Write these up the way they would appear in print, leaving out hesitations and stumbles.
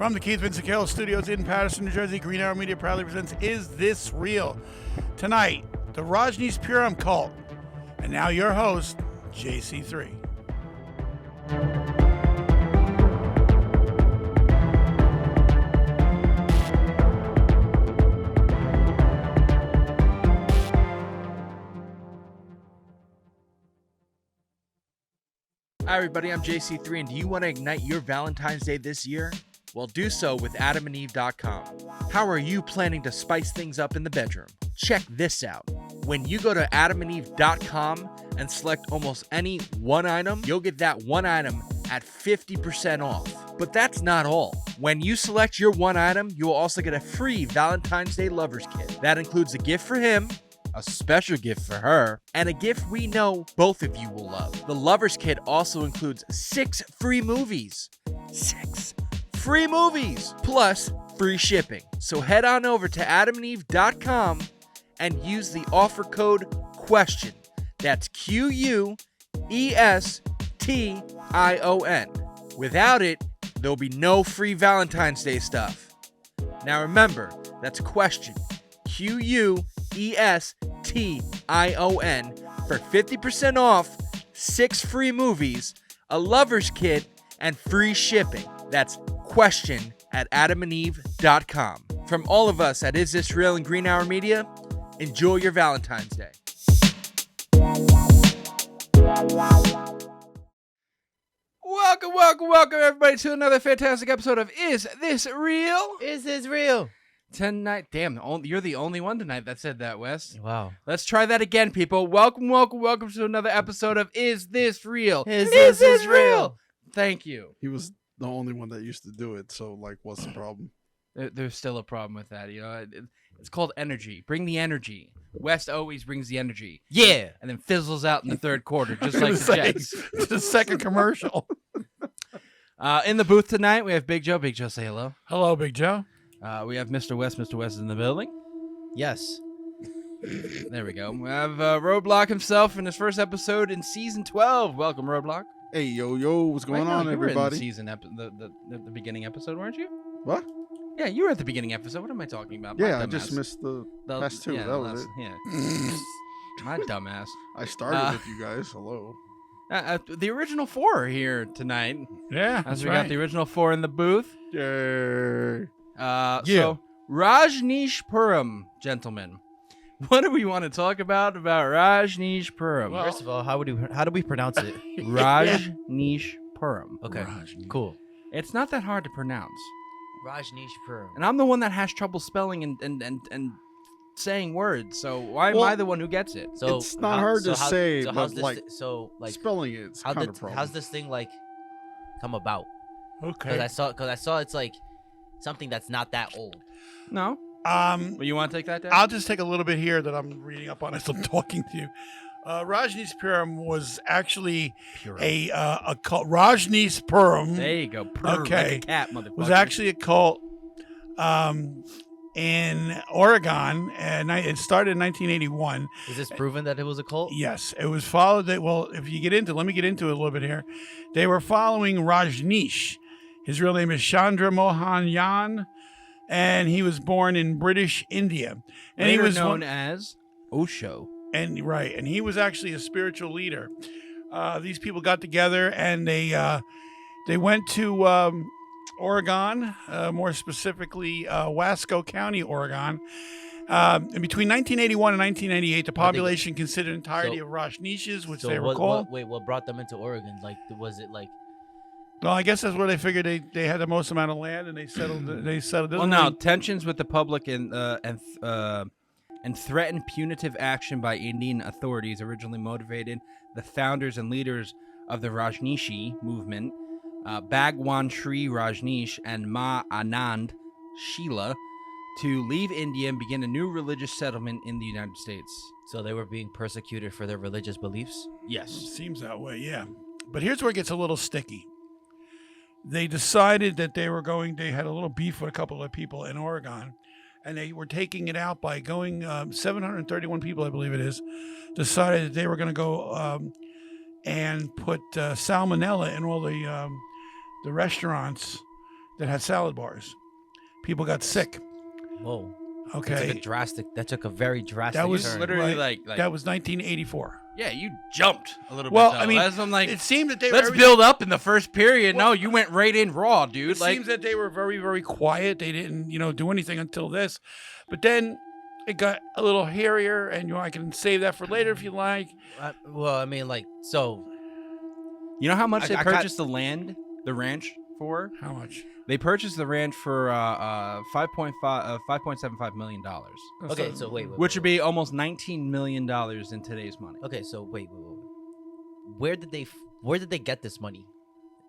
From the Keith Vincent Carroll Studios in Patterson, New Jersey, Green Arrow Media proudly presents Is This Real? Tonight, the Rajneeshpuram cult. And now your host, JC3. Hi everybody, I'm JC3, and do you want to ignite your Valentine's Day this year? Well, do so with adamandeve.com. How are you planning to spice things up in the bedroom? Check this out. When you go to adamandeve.com and select almost any one item, you'll get that one item at 50% off. But that's not all. When you select your one item, you will also get a free Valentine's Day Lovers Kit. That includes a gift for him, a special gift for her, and a gift we know both of you will love. The Lovers Kit also includes 6 free movies. 6 free movies! Plus free shipping. So head on over to adamandeve.com and use the offer code QUESTION. That's QUESTION. Without it, there'll be no free Valentine's Day stuff. Now remember, that's QUESTION. QUESTION for 50% off, 6 free movies, a lover's kit, and free shipping. That's QUESTION at adamandeve.com. From all of us at Is This Real and Green Hour Media, enjoy your Valentine's Day. Welcome everybody to another fantastic episode of Is This Real? Is this real? Tonight, damn, you're the only one tonight that said that, Wes. Wow. Let's try that again, people. Welcome to another episode of Is This Real? Is this real? Thank you. He was the only one that used to do it, so, what's the problem? There's still a problem with that, you know. It's called energy. Bring the energy. West always brings the energy. Yeah. And then fizzles out in the third quarter, just like the Jets. It's the second commercial. In the booth tonight, we have Big Joe. Big Joe, say hello. Hello, Big Joe. We have Mr. West. Mr. West is in the building. Yes. There we go. We have Roadblock himself in his first episode in season 12. Welcome, Roadblock. Hey, yo, what's going on, you were in everybody? the beginning episode, weren't you? What? Yeah, you were at the beginning episode. What am I talking about? Yeah, I just missed the last two. Yeah, that was it. Yeah. My dumbass. I started with you guys. Hello. The original 4 are here tonight. Yeah, As we got the original 4 in the booth. Yay. So, Rajneeshpuram, gentlemen. What do we want to talk about Rajneeshpuram? Well, First of all, how do we pronounce it? Rajneeshpuram. Okay. Cool. It's not that hard to pronounce. Rajneeshpuram. And I'm the one that has trouble spelling and saying words, so why am I the one who gets it? So It's not hard to say, so but, how's this like, spelling it's how kind of problem. how's this thing come about? Okay. Because I saw it's like something that's not that old. No? Well, You want to take that down? I'll just take a little bit here that I'm reading up on as I'm talking to you. Rajneeshpuram was actually a cult. Rajneeshpuram There you go. Purr, Okay. like a cat, motherfucker. was actually a cult in Oregon, and it started in 1981. Is this proven that it was a cult? Yes, it was followed. Well, if you let me get into it a little bit here. They were following Rajneesh. His real name is Chandra Mohan Yan, and he was born in British India. And Later he was known as Osho. and he was actually a spiritual leader. These people got together and they went to Oregon, more specifically Wasco County, Oregon. And between 1981 and 1998, the population considered entirety of Rajneeshs, which they were called. What brought them into Oregon? Was it like? Well, I guess that's where they figured they had the most amount of land, and they settled. Well, no, tensions with the public and threatened punitive action by Indian authorities originally motivated the founders and leaders of the Rajneeshi movement, Bhagwan Sri Rajneesh and Ma Anand Sheela, to leave India and begin a new religious settlement in the United States. So they were being persecuted for their religious beliefs? Yes. Seems that way, yeah. But here's where it gets a little sticky. They decided that they had a little beef with a couple of people in Oregon, and they were taking it out by going, 731 people, I believe it is, decided that they were going to go and put salmonella in all the restaurants that had salad bars. People got sick. Whoa. Okay. That took a very drastic That was turn. literally right. like That was 1984. yeah, you jumped a little Well, bit. I Though. mean, That's, I'm like, it seemed that they let's were build up in the first period. Well, no, you went right in raw, dude. It Like, seems that they were very, very quiet. They didn't, do anything until this. But then it got a little hairier, and I can save that for later if you like. Well, I mean, like, so you know how much I they got- purchased the land, the ranch for? How much? They purchased the ranch for $5.75 million, okay, so wait, which would be almost $19 million in today's money. okay, so wait. Where did they get this money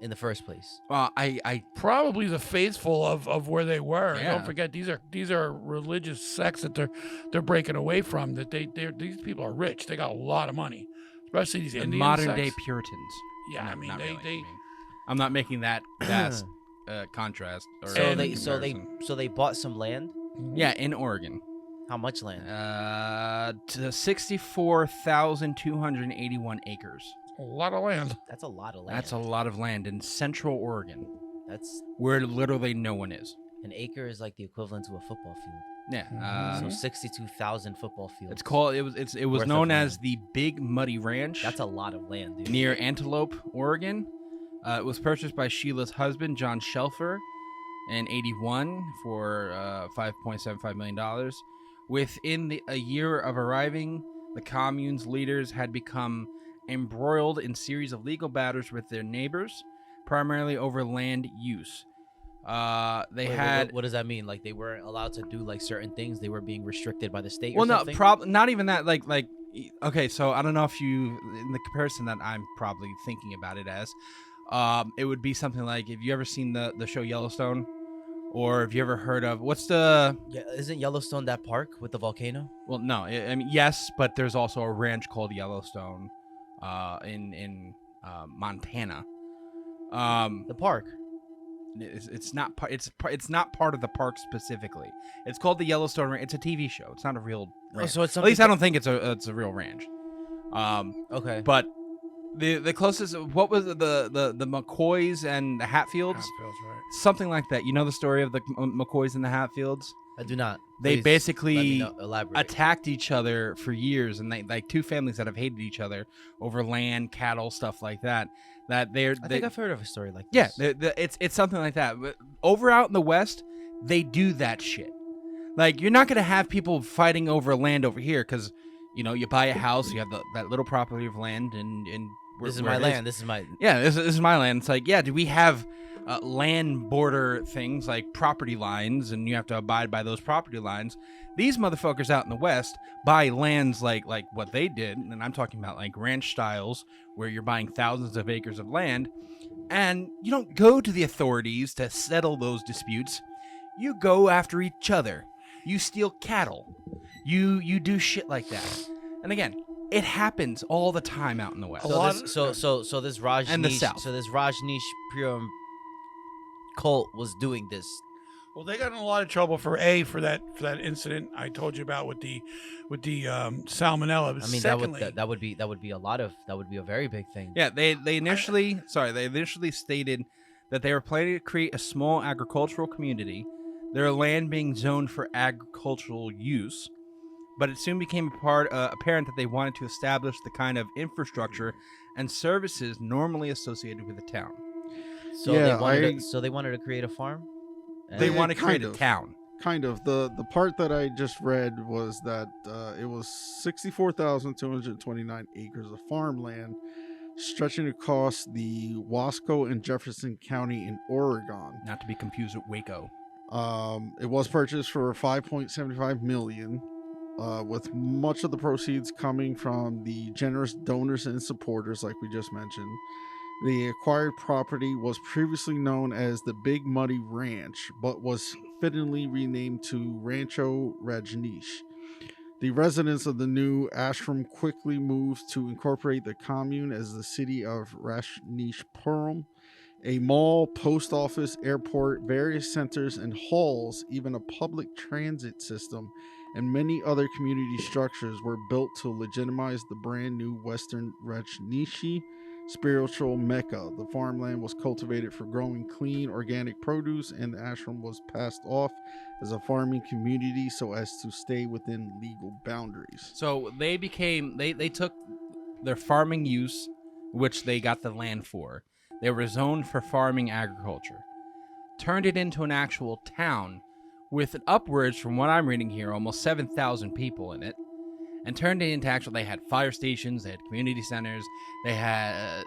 in the first place? I Probably the faithful of where they were. Yeah. Don't forget these are religious sects that they're breaking away from. That these people are rich. They got a lot of money, especially these the Indian modern day sects. Puritans. Yeah, No, I mean not they really. I'm not making that vast contrast. Or comparison. So they bought some land. Yeah, in Oregon. How much land? To 64,281 acres. a lot of land. That's a lot of land. That's a lot of land in Central Oregon, That's where literally no one is. an acre is like the equivalent to a football field. Yeah. So 62,000 football fields. It's called. It was Worth of known as land. the Big Muddy Ranch. That's a lot of land, dude. near Antelope, Oregon. It was purchased by Sheila's husband, John Shelfer, in '81 for $5.75 million. Within a year of arriving, the commune's leaders had become embroiled in series of legal battles with their neighbors, primarily over land use. They Wait, had what does that mean? Like they weren't allowed to do like certain things. They were being restricted by the state. well, or no, something? not even that. Like, okay, so I don't know if you, in the comparison that I'm probably thinking about it as, it would be something like, have you ever seen the show Yellowstone, or have you ever heard of Yeah, isn't Yellowstone that park with the volcano? Well, no, I mean yes, but there's also a ranch called Yellowstone, in Montana. The park. It's not part. It's not part of the park specifically. It's called the Yellowstone Ranch. It's a TV show. It's not a real ranch. So it's At least something I don't think it's a real ranch. Okay. But the closest, what was the McCoys and the Hatfields? Hatfields, right. Something like that. You know the story of the McCoys and the Hatfields? I do not. They Please basically let me elaborate. attacked each other for years, and they like two families that have hated each other over land, cattle, stuff like that. That I think I've heard of a story like yeah, this. it's something like that. But over out in the West, they do that shit. Like, you're not gonna have people fighting over land over here because, you buy a house, you have that little property of land, and This is where my it land. This is my. Yeah, this is my land. It's like, yeah, do we have land border things like property lines, and you have to abide by those property lines? These motherfuckers out in the West buy lands like what they did, and I'm talking about like ranch styles where you're buying thousands of acres of land, and you don't go to the authorities to settle those disputes. You go after each other. You steal cattle. You do shit like that. And again, it happens all the time out in the West. So this Rajneesh And the South. So this Rajneeshpuram cult was doing this. Well, they got in a lot of trouble for that incident I told you about with the salmonella. But I mean, secondly, that would be a very big thing. Yeah, they initially stated that they were planning to create a small agricultural community, their land being zoned for agricultural use, but it soon became apparent that they wanted to establish the kind of infrastructure and services normally associated with a town. So Yeah, they wanted to create a farm. They Yeah, want to create kind a of. town. Kind of. The part that I just read was that it was 64,229 acres of farmland stretching across the Wasco and Jefferson County in Oregon. Not to be confused with Waco. It was purchased for $5.75 million, with much of the proceeds coming from the generous donors and supporters, like we just mentioned. The acquired property was previously known as the Big Muddy Ranch, but was fittingly renamed to Rancho Rajneesh. The residents of the new ashram quickly moved to incorporate the commune as the city of Rajneeshpuram. A mall, post office, airport, various centers and halls, even a public transit system, and many other community structures were built to legitimize the brand new Western Rajneeshi spiritual mecca. The farmland was cultivated for growing clean organic produce, and the ashram was passed off as a farming community so as to stay within legal boundaries. So they took their farming use, which they got the land for. They were zoned for farming agriculture. Turned it into an actual town with upwards, from what I'm reading here, almost 7,000 people in it. And turned it into they had fire stations, they had community centers, they had,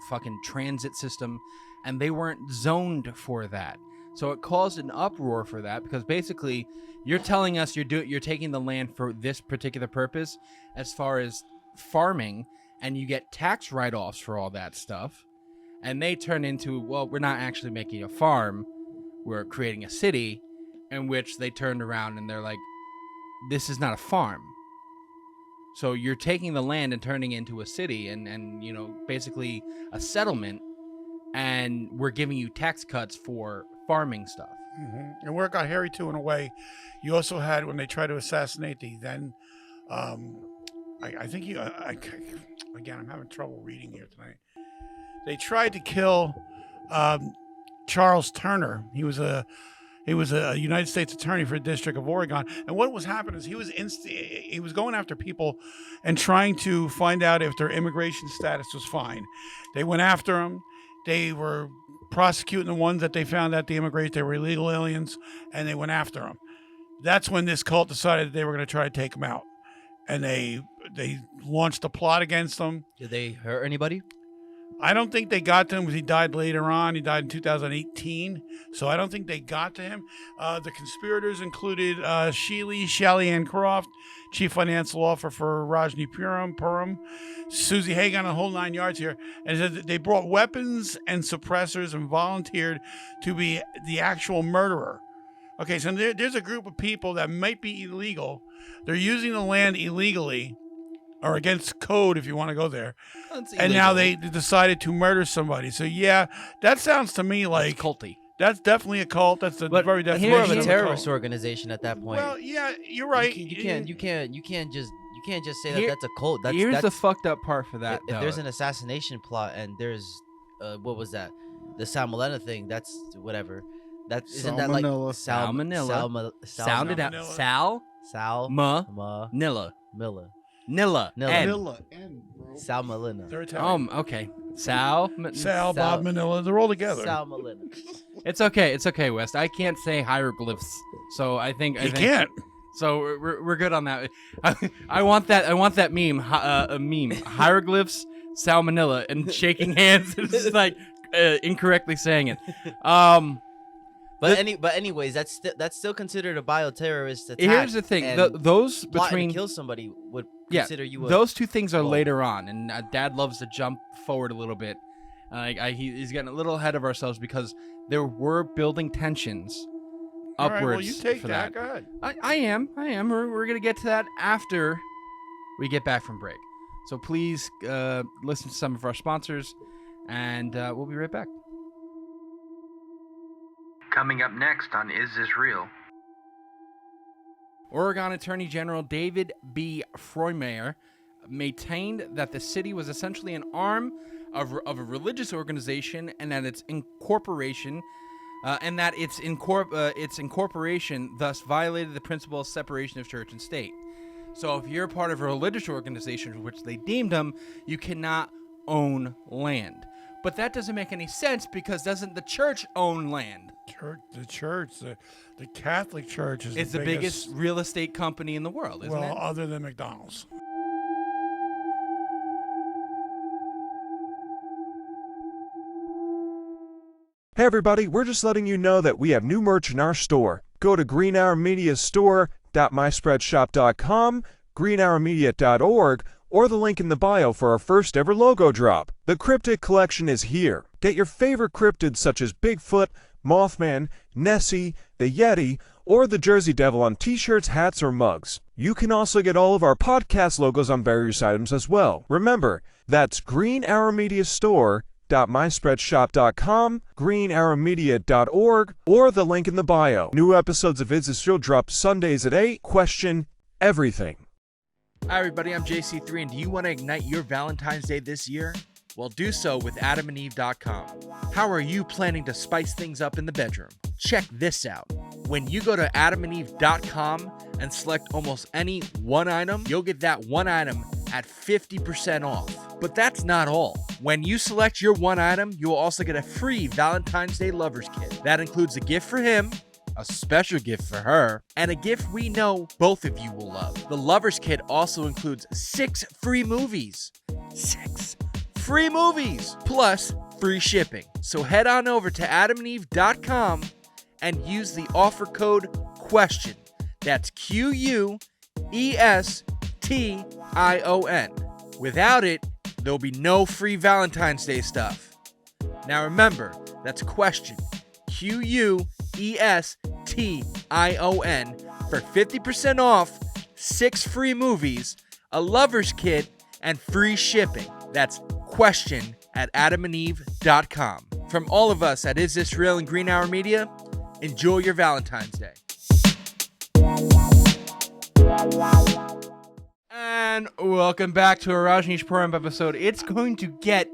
fucking transit system, and they weren't zoned for that. So it caused an uproar for that, because basically you're telling us you're taking the land for this particular purpose as far as farming, and you get tax write-offs for all that stuff. And they turn into, well, we're not actually making a farm, we're creating a city, in which they turned around and they're like, this is not a farm. So you're taking the land and turning it into a city and basically a settlement, and we're giving you tax cuts for farming stuff. And where it got hairy too, in a way, you also had when they tried to assassinate the then, I think again, I'm having trouble reading here tonight. They tried to kill Charles Turner. He was a United States attorney for the District of Oregon. And what was happening is he was going after people and trying to find out if their immigration status was fine. They went after them. They were prosecuting the ones that they found that the immigrants, they were illegal aliens, and they went after them. That's when this cult decided that they were going to try to take them out. And they launched a plot against them. Did they hurt anybody? I don't think they got to him because he died later on. He died in 2018, so I don't think they got to him. The conspirators included Shelley Ann Croft, chief financial officer for Rajneeshpuram, Susie Hagan, a whole 9 yards here. And it said that they brought weapons and suppressors and volunteered to be the actual murderer. Okay, so there's a group of people that might be illegal. They're using the land illegally, or against code, if you want to go there. And now they decided to murder somebody. So yeah, that sounds to me like It's culty. That's definitely a cult. That's the very It's definition more of a cult. terrorist organization at that point. Well, yeah, you're right. You can't just say that Here- that's a cult. Here's That's the fucked up part for that. if there's an assassination plot and there's what was that? The Salmonella thing. That's whatever. That isn't that like Salmonella. Sounded out. Salmonella. Nilla. Miller. Nilla. Nilla. N. Vanilla N, bro. Salmonella. They're Italian. Okay. Sal, Bob, Manila, they're all together. Salmonella. It's okay, West. I can't say hieroglyphs, so I think You can't. So we're good on that. I want that meme. Meme hieroglyphs, salmonella, and shaking hands. It's just like incorrectly saying it. But anyways, that's still considered a bioterrorist attack. Here's the thing: and those plotting between to kill somebody would consider you. Those two things are cult. later on, and Dad loves to jump forward a little bit. He's getting a little ahead of ourselves because there were building tensions All upwards right, well, you take for that. that. Go ahead. I am. We're gonna get to that after we get back from break. So please listen to some of our sponsors, and we'll be right back. Coming up next on Is This Real? Oregon Attorney General David B. Froymeyer maintained that the city was essentially an arm of a religious organization, and that its incorporation thus violated the principle of separation of church and state. So if you're part of a religious organization, which they deemed them, you cannot own land. But that doesn't make any sense, because doesn't the church own land? The Catholic Church is It's the biggest real estate company in the world, isn't it? other than McDonald's. Hey everybody, we're just letting you know that we have new merch in our store. Go to greenhourmediastore.myspreadshop.com, greenhourmedia.org, or the link in the bio for our first ever logo drop. The Cryptid Collection is here. Get your favorite cryptids such as Bigfoot, Mothman, Nessie, the Yeti, or the Jersey Devil on t-shirts, hats, or mugs. You can also get all of our podcast logos on various items as well. Remember, that's greenhourmediastore.myspreadshop.com, greenhourmedia.org, or the link in the bio. New episodes of Is This Real drop Sundays at 8. Question everything. Hi everybody, I'm JC3, and do you want to ignite your Valentine's Day this year? Well, do so with adamandeve.com. How are you planning to spice things up in the bedroom? Check this out. When you go to adamandeve.com and select almost any one item, you'll get that one item at 50% off. But that's not all. When you select your one item, you will also get a free Valentine's Day Lovers Kit. That includes a gift for him, a special gift for her, and a gift we know both of you will love. The Lovers Kit also includes 6 free movies. 6 free movies! Plus free shipping. So head on over to adamandeve.com and use the offer code QUESTION. That's QUESTION. Without it, there'll be no free Valentine's Day stuff. Now remember, that's QUESTION. QUESTION for 50% off, 6 free movies, a lover's kit, and free shipping. That's QUESTION at adamandeve.com. From all of us at Is This Real and Green Hour Media, enjoy your Valentine's Day. And welcome back to a Rajneeshpuram episode. It's going to get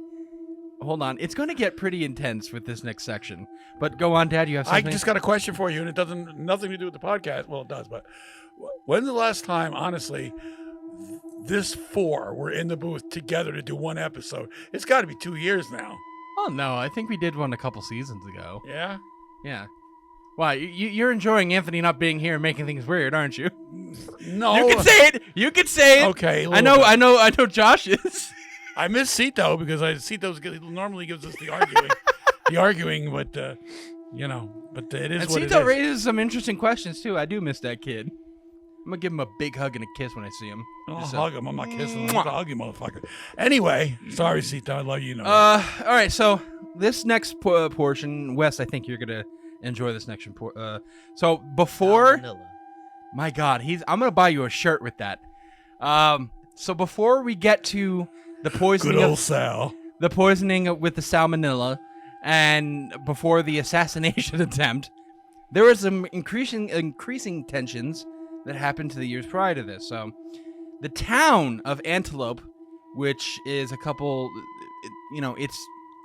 pretty intense with this next section. But go on, Dad, you have I something? just got a question for you, and it doesn't nothing to do with the podcast. Well, it does, but when's the last time, honestly, this 4 were in the booth together to do one episode? It's got to be 2 years now. Oh, no, I think we did one a couple seasons ago. Yeah? Yeah. Why, you're enjoying Anthony not being here and making things weird, aren't you? No. You can say it! You can say it! Okay. I know Josh is. I miss Cito because Cito normally gives us the arguing, but it is And what it Cito is. raises some interesting questions, too. I do miss that kid. I'm going to give him a big hug and a kiss when I see him. I'll Just, hug him. I'm not kissing him. I'll hug you, motherfucker. Anyway, sorry, Cito. I love you. all right, so this next portion, Wes, I think you're going to enjoy this next so before... Vanilla. My God, I'm going to buy you a shirt with that. So before we get to the poisoning Good old Sal. the poisoning with the salmonella, and before the assassination attempt, there was some increasing tensions that happened to the years prior to this. So, the town of Antelope, which is a couple, it's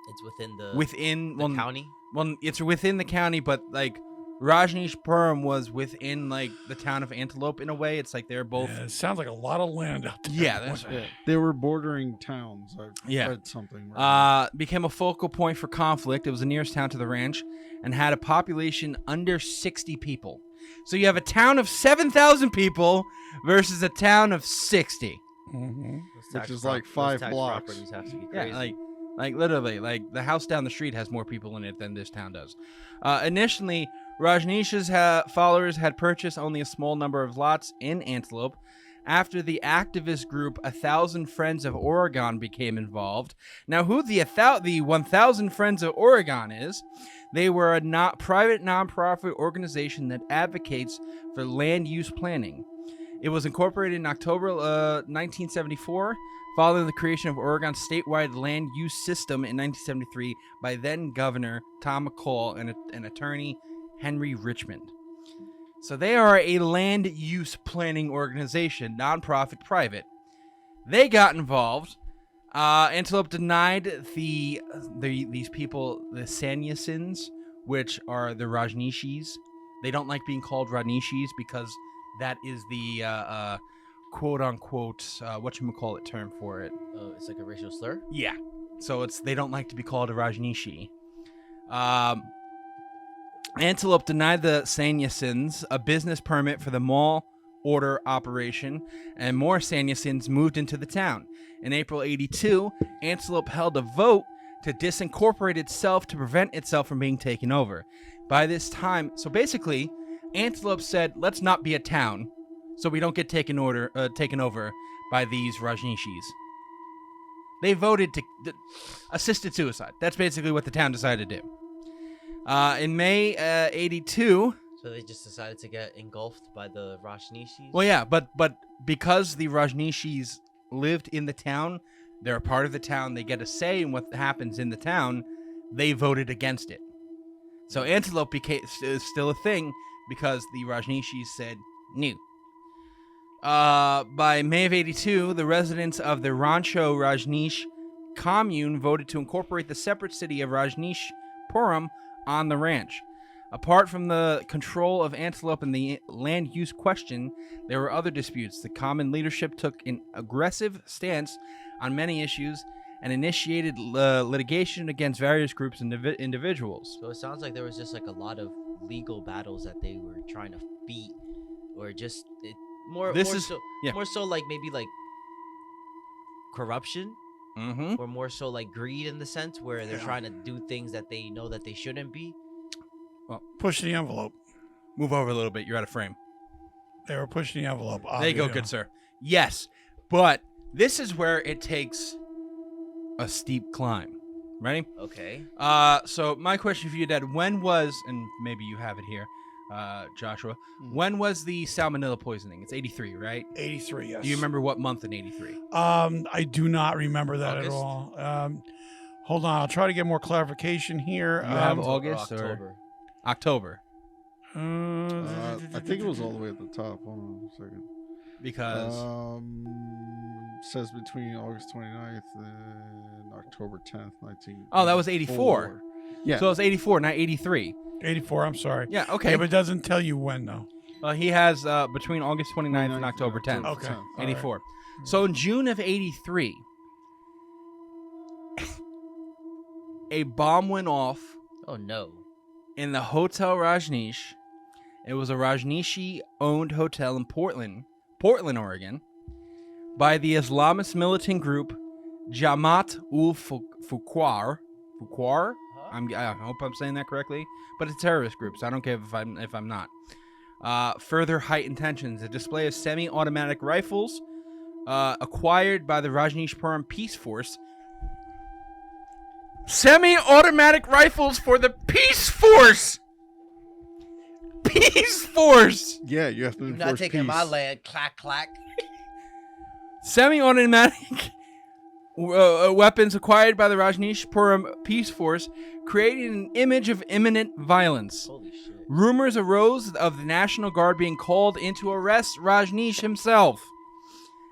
It's within the county. Well, it's within the county, but like Rajneeshpuram was within like the town of Antelope in a way. It's like they're both. Yeah, it sounds like a lot of land out there. Yeah, that's right. They were bordering towns. I Yeah. read something. Right. Became a focal point for conflict. It was the nearest town to the ranch and had a population under 60 people. So you have a town of 7,000 people versus a town of 60. Mm-hmm. Which is like 5 blocks. Properties have to be crazy. Yeah, like literally, like the house down the street has more people in it than this town does. Initially, Rajneesh's followers had purchased only a small number of lots in Antelope. After the activist group 1,000 Friends of Oregon became involved. Now, who the 1,000 Friends of Oregon is? They were a private nonprofit organization that advocates for land use planning. It was incorporated in October 1974, following the creation of Oregon's statewide land use system in 1973 by then Governor Tom McCall and attorney Henry Richmond. So they are a land use planning organization, nonprofit, private. They got involved. Antelope denied these people the Sannyasins, which are the Rajneeshis. They don't like being called Rajneeshis because that is the quote-unquote, whatchamacallit term for it. It's like a racial slur? Yeah. So they don't like to be called a Rajneeshi. Antelope denied the Sannyasins a business permit for the mall order operation, and more Sannyasins moved into the town. In April 82, Antelope held a vote to disincorporate itself to prevent itself from being taken over. By this time, so basically, Antelope said, let's not be a town, so we don't get taken over by these Rajneeshis. They voted to assisted suicide. That's basically what the town decided to do. In May 82... So they just decided to get engulfed by the Rajneeshis? Well, yeah, but because the Rajneeshis lived in the town, they're a part of the town, they get a say in what happens in the town, they voted against it. So Antelope is still a thing because the Rajneeshis said no. By May of 82, the residents of the Rancho Rajneesh Commune voted to incorporate the separate city of Rajneeshpuram on the ranch. Apart from the control of Antelope and the land use question, there were other disputes. The common leadership took an aggressive stance on many issues and initiated litigation against various groups and individuals. So it sounds like there was just like a lot of legal battles that they were trying to beat, or just more so like maybe like corruption, or more so like greed in the sense where they're trying to do things that they know that they shouldn't be. Well, push the envelope. Move over a little bit. You're out of frame. They were pushing the envelope. There you go, good sir. Yes, but this is where it takes a steep climb. Ready? Okay. So my question for you, Dad, when was, and maybe you have it here, Joshua, when was the salmonella poisoning? It's 83, right? 83, yes. Do you remember what month in 83? I do not remember that August? at all. Hold on, I'll try to get more clarification here. You have August or October? I think it was all the way at the top. Hold on a second. Because says between August 29th and October 10th, 19. Oh, that was 84. Yeah. So it was 84, not 83. 84, I'm sorry. Yeah, okay. Yeah, but it doesn't tell you when, though. He has between August 29th and October 10th. Okay. 84. All right. So in June of 83, a bomb went off Oh no. in the Hotel Rajneesh. It was a Rajneeshi-owned hotel in Portland, Oregon, by the Islamist militant group Jamaat ul Fuqar. I hope I'm saying that correctly, but it's a terrorist group, so I don't care if I'm not. Further heightened tensions. A display of semi-automatic rifles acquired by the Rajneeshpuram Peace Force. Semi-automatic rifles for the Peace Force! Peace Force! Yeah, you have to You're enforce not taking peace. my land. Clack clack. Semi-automatic weapons acquired by the Rajneeshpuram Peace Force created an image of imminent violence. Holy shit. Rumors arose of the National Guard being called in to arrest Rajneesh himself.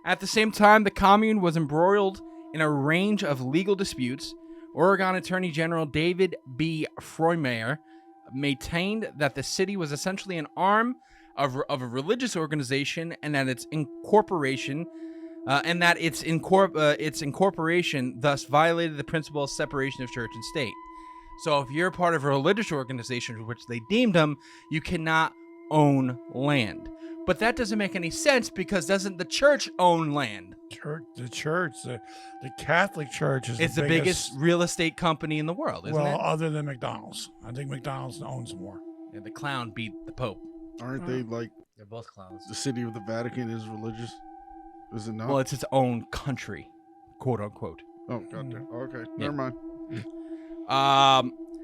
At the same time, the commune was embroiled in a range of legal disputes. Oregon Attorney General David B. Froymeyer maintained that the city was essentially an arm of a religious organization, and that its incorporation thus violated the principle of separation of church and state. So if you're part of a religious organization, which they deemed them, you cannot own land. But that doesn't make any sense, because doesn't the church own land? The Catholic Church is It's the biggest real estate company in the world, isn't well, it? other than McDonald's. I think McDonald's owns more. Yeah, the clown beat the Pope. Aren't they like They're both clowns. the city of the Vatican is religious? Is it not? Well, it's its own country, quote unquote. Oh, goddamn. Okay, Yeah. never mind.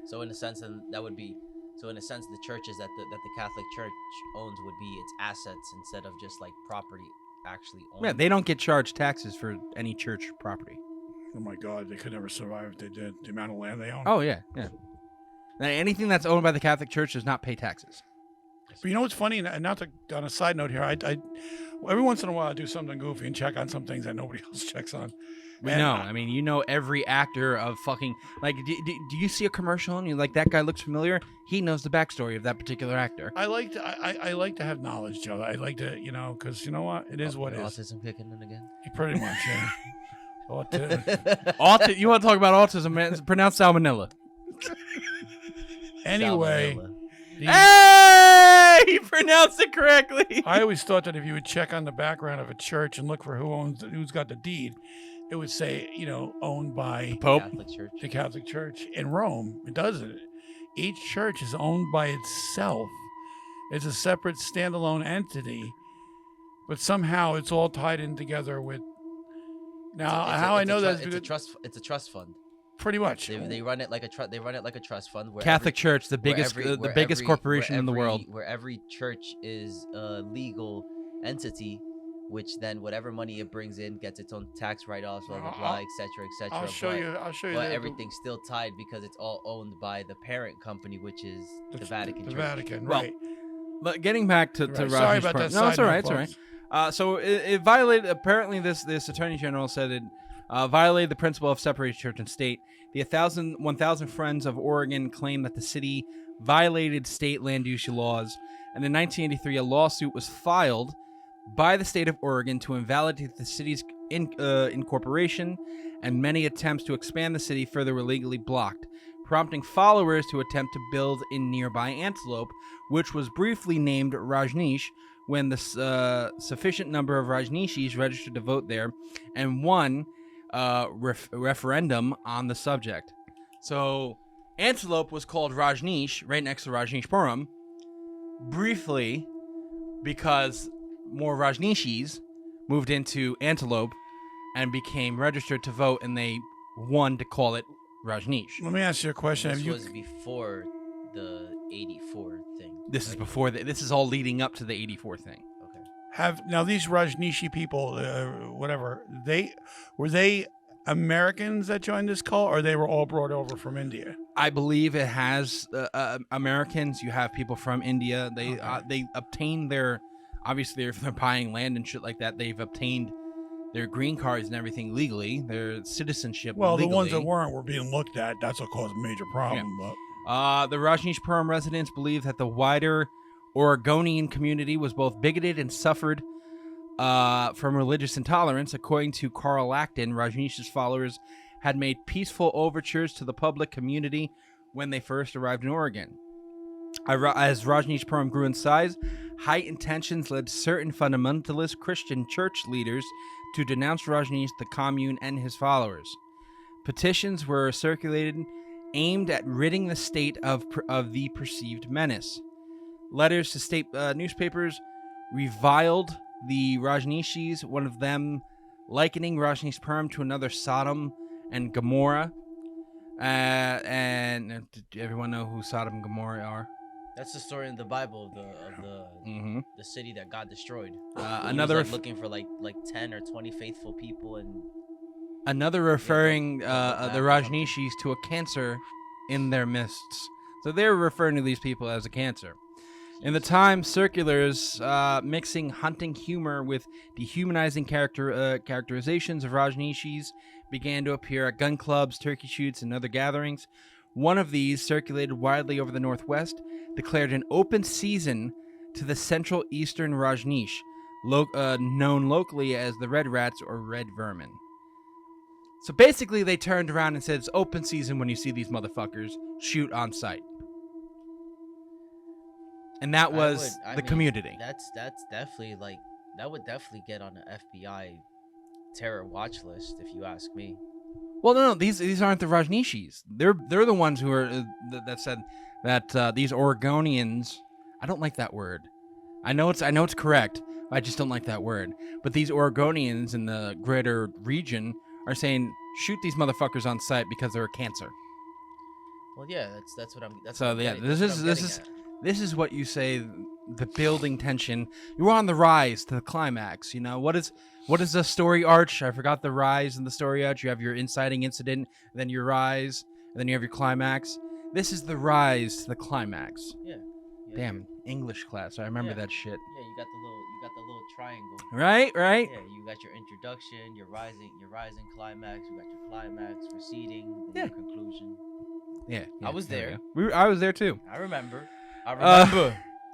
So in a sense, and that would be. So in a sense, the churches that the Catholic Church owns would be its assets instead of just like property actually owned. Yeah, they don't get charged taxes for any church property. Oh my God, they could never survive if they did. The amount of land they own. Oh yeah. Now, anything that's owned by the Catholic Church does not pay taxes. But you know what's funny? And not to, on a side note here, I every once in a while I do something goofy and check on some things that nobody else checks on. We And know. I- I mean, you know every actor of fucking like. Do you see a commercial and you're like, that guy looks familiar? He knows the backstory of that particular actor. I like to I like to have knowledge, Joe. I like to, because you know what? It is what it is. Autism kicking in again. Pretty much, yeah. You want to talk about autism, man? It's pronounced salmonella. Anyway, Salmonella. Hey, he pronounced it correctly. I always thought that if you would check on the background of a church and look for who's got the deed, it would say, owned by Pope. Catholic Church. the Catholic Church. In Rome, it doesn't. Each church is owned by itself. It's a separate standalone entity, but somehow it's all tied in together with. Now, how I know that is it's a because trust. It's a trust fund. pretty much. They run it like a trust. They run it like a trust fund. Where Catholic Church, the where biggest, every- the where biggest every- corporation where in the every- world. Where every church is a legal entity, which then whatever money it brings in gets its own tax write-offs, blah blah blah, etc. etc. I'll show you. But the- everything's still tied because it's all owned by the parent company, which is the Vatican The Church. Vatican, Well, right? But getting back to Right. Sorry about Rajneeshpuram. that. No, it's side all right. note, It's all right. folks. So it violated. Apparently, this attorney general said it violated the principle of separated church and state. The 1,000 Friends of Oregon claimed that the city violated state land use laws, and in 1983 a lawsuit was filed by the state of Oregon to invalidate the city's incorporation, and many attempts to expand the city further were legally blocked, prompting followers to attempt to build in nearby Antelope, which was briefly named Rajneesh when the sufficient number of Rajneeshis registered to vote there and won referendum on the subject. So Antelope was called Rajneesh, right next to Rajneeshpuram, briefly because more Rajneeshis moved into Antelope and became registered to vote, and they won to call it Rajneesh. Let me ask you a question. This Have you was before the 84 thing. This is before this is all leading up to the 84 thing. Okay. have now these Rajneeshi people, whatever were they Americans that joined this cult, or they were all brought over from India? I believe it has Americans. You have people from India. They obtain their, obviously if they're buying land and shit like that, they've obtained their green cards and everything legally, their citizenship Well, legally. the ones that weren't were being looked at. That's what caused a major problem. The Rajneeshpuram residents believe that the wider Oregonian community was both bigoted and suffered from religious intolerance. According to Carl Acton, Rajneesh's followers had made peaceful overtures to the public community when they first arrived in Oregon. As Rajneeshpuram grew in size, heightened tensions led certain fundamentalist Christian church leaders to denounce Rajneesh, the commune, and his followers. Petitions were circulated aimed at ridding the state of the perceived menace. Letters to state newspapers reviled the Rajneeshis, one of them likening Rajneeshpuram to another Sodom and Gomorrah. And did everyone know who Sodom and Gomorrah are? That's the story in the Bible of the city that got destroyed. Another was, looking for like 10 or 20 faithful people, and another referring the Rajneeshis to a cancer in their midst. So they're referring to these people as a cancer. In the time, circulars mixing hunting humor with dehumanizing characterizations of Rajneeshis began to appear at gun clubs, turkey shoots, and other gatherings. One of these, circulated widely over the Northwest, declared an open season to the Central Eastern Rajneesh, known locally as the Red Rats or Red Vermin. So basically, they turned around and said, it's open season when you see these motherfuckers, shoot on sight. And that was the community. That's definitely that would definitely get on the FBI terror watch list, if you ask me. Well, no, these aren't the Rajneeshis. They're the ones who are that said that these Oregonians. I don't like that word. I know it's correct. I just don't like that word. But these Oregonians in the greater region are saying shoot these motherfuckers on sight because they're a cancer. Well, yeah, that's what I'm. That's So what I'm yeah, getting, this is what you say. The building tension. You're on the rise to the climax. You know what is the story arch? I forgot the rise and the story arch. You have your inciting incident, then your rise, and then you have your climax. This is the rise to the climax. Yeah. Damn, English class. I remember that shit. Yeah, you got the little triangle. Right. Yeah, you got your introduction, your rising climax. You got your climax, receding, and your conclusion. Yeah, I was there. I was there too. I remember.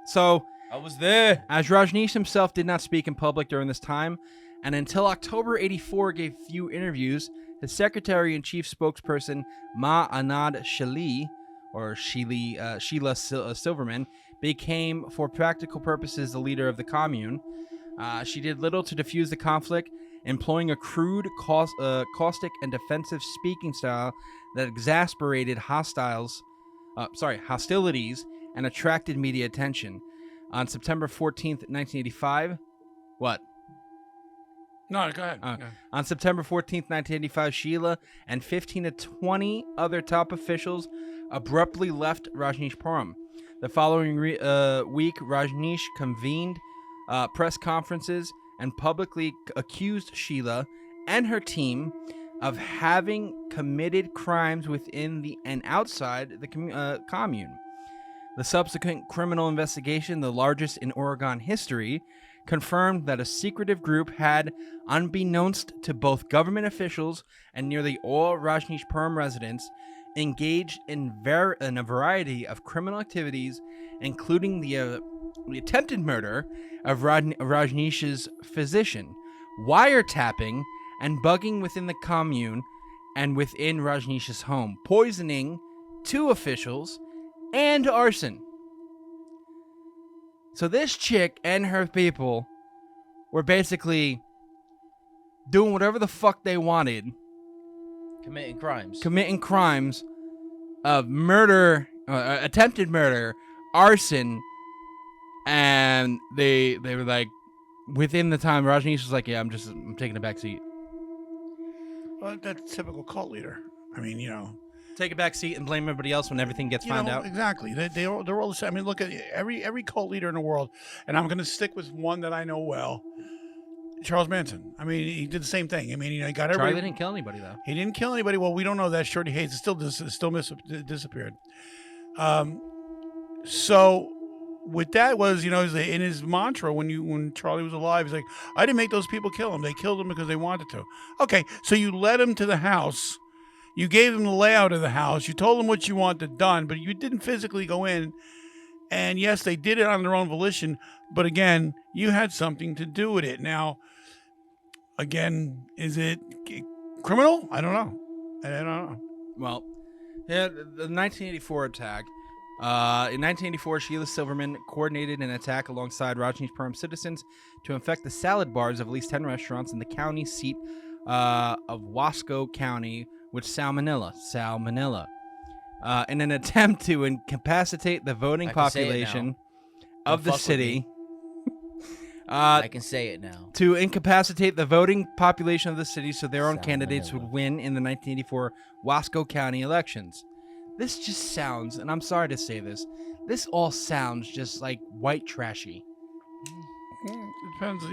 So I was there. As Rajneesh himself did not speak in public during this time, and until October '84 gave few interviews, his secretary-in-chief spokesperson Ma Anand Sheela, or Sheila Silverman, became, for practical purposes, the leader of the commune. She did little to diffuse the conflict, employing a crude, caustic, and defensive speaking style that exasperated hostilities and attracted media attention. On September 14th, 1985, what? No, go ahead. On September 14th, 1985, Sheila and 15 to 20 other top officials abruptly left Rajneeshpuram. The following week, Rajneesh convened press conferences and publicly accused Sheila and her team of having committed crimes within and outside the commune. The subsequent criminal investigation, the largest in Oregon history, confirmed that a secretive group had, unbeknownst to both government officials and nearly all Rajneeshpuram residents, engaged in a variety of criminal activities, including the attempted murder of Rajneesh's physician, wiretapping and bugging within the commune and within Rajneesh's home, poisoning 2 officials, and arson. So this chick and her people were basically doing whatever the fuck they wanted, committing crimes of murder, attempted murder, arson, and they were like, within the time, Rajneesh was like, yeah, I'm taking a back seat. Well, that's typical cult leader. I mean, Take a back seat and blame everybody else when everything gets found out. Exactly. They're all the same. I mean, look at every cult leader in the world, and I'm going to stick with one that I know well. Charles Manson. I mean, he did the same thing. I mean, he got everybody. Charlie didn't kill anybody though. He didn't kill anybody. Well, we don't know that. Shorty Hayes still disappeared. So with that was, in his mantra when Charlie was alive, he's like, I didn't make those people kill him. They killed him because they wanted to. Okay, so you led him to the house. You gave him the layout of the house. You told him what you wanted done, but you didn't physically go in. And yes, they did it on their own volition. But again, you had something to do with it. Now, again, is it criminal? I don't know. Well, yeah, the 1984 attack. In 1984, Sheila Silverman coordinated an attack alongside Rajneeshpuram citizens to infect the salad bars of at least 10 restaurants in the county seat of Wasco County with salmonella. In an attempt to incapacitate the voting population of the city. I can say it now. To incapacitate the voting population of the city so their own candidates would win in the 1984 Wasco County elections. This just sounds, and I'm sorry to say this all sounds just like white trashy. Depends.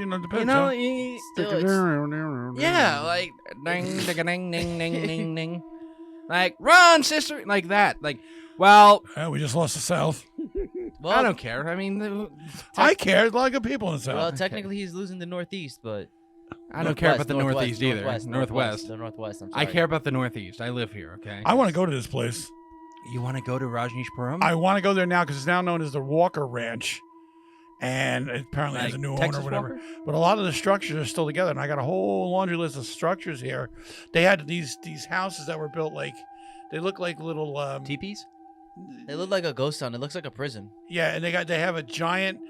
Yeah, like ding, ding, ding, ding, ding, ding, ding. Like, run, sister, like that. Like, well, we just lost the South. Well, I don't care. I mean, I care. There's a lot of good people in the South. Well, technically, he's losing the Northeast, but I don't care about the Northeast either. Northwest. The Northwest. I'm sorry. I care about the Northeast. I live here. Okay. I want to go to this place. You want to go to Rajneeshpuram? I want to go there now because it's now known as the Walker Ranch, and it apparently has a new owner or whatever. Walker? But a lot of the structures are still together, and I got a whole laundry list of structures here. They had these houses that were built like they look like little teepees. They look like a ghost town. It looks like a prison. Yeah, and they have a giant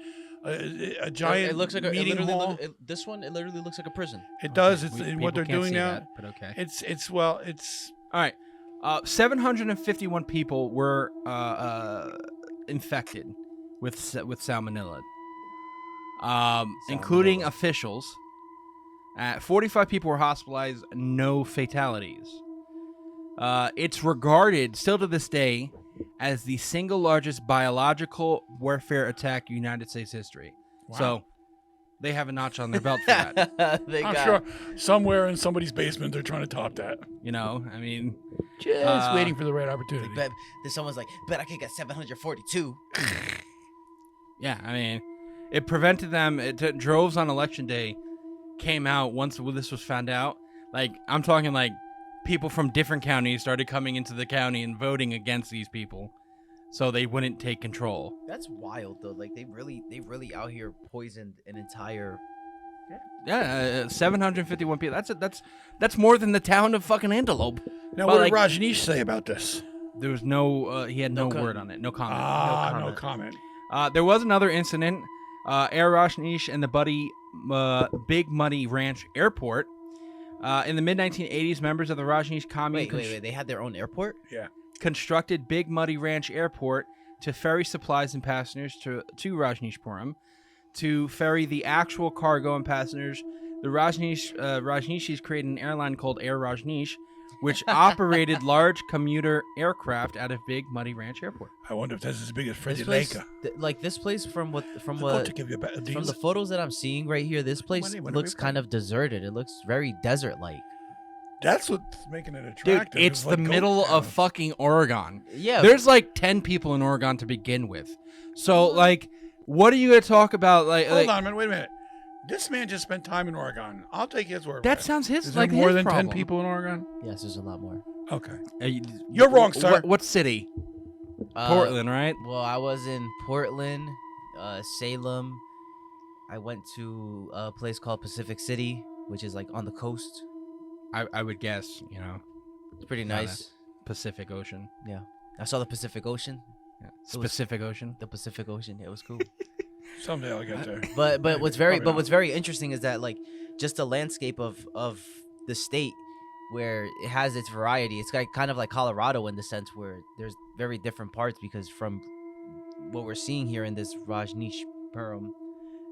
It looks like meeting hall. This one, it literally looks like a prison. It does. It's People what they're can't doing see now. that, but okay. It's All right. 751 people were infected with salmonella, including officials. 45 people were hospitalized. No fatalities. It's regarded still to this day as the single largest biological warfare attack in United States history. Wow. So they have a notch on their belt for that. I'm sure somewhere in somebody's basement they're trying to top that. I mean, just waiting for the right opportunity. Then someone's like, bet I could get 742. yeah, I mean, it prevented them. Droves on election day came out once this was found out. Like, I'm talking like people from different counties started coming into the county and voting against these people so they wouldn't take control. That's wild though. Like they really out here poisoned an entire 751 people. That's more than the town of fucking Antelope. Now, what did Rajneesh say about this? There was no he had no word on it. No comment. No comment. There was another incident. Air Rajneesh and the Big Muddy Ranch Airport. In the mid-1980s, members of the Rajneesh Commune wait. They had their own airport? Yeah. Constructed Big Muddy Ranch Airport to ferry supplies and passengers to Rajneeshpuram. To ferry the actual cargo and passengers, the Rajneeshis created an airline called Air Rajneesh, which operated large commuter aircraft out of Big Muddy Ranch Airport. I wonder if that's as big as Freddie This Lake. this place from the photos that I'm seeing right here, this place looks kind of deserted. It looks very desert-like. That's what's making it attractive. Dude, it's the middle of fucking Oregon. Yeah. There's like 10 people in Oregon to begin with. So, like, what are you going to talk about? Hold on a minute. Wait a minute. This man just spent time in Oregon. I'll take his word. That for it. sounds his Is there like more his than problem. 10 people in Oregon? Yes, there's a lot more. Okay. You- You're wrong, sir. What city? Portland, right? Well, I was in Portland, Salem. I went to a place called Pacific City, which is like on the coast. I would guess, you know, It's pretty Yeah, nice. Pacific Ocean. Yeah. I saw the Pacific Ocean. Yeah. It was- Pacific Ocean. The Pacific Ocean. It was cool. Someday I'll get there. But Probably not. what's very interesting is that like just the landscape of the state where it has its variety. It's like kind of like Colorado in the sense where there's very different parts, because from what we're seeing here in this Rajneeshpuram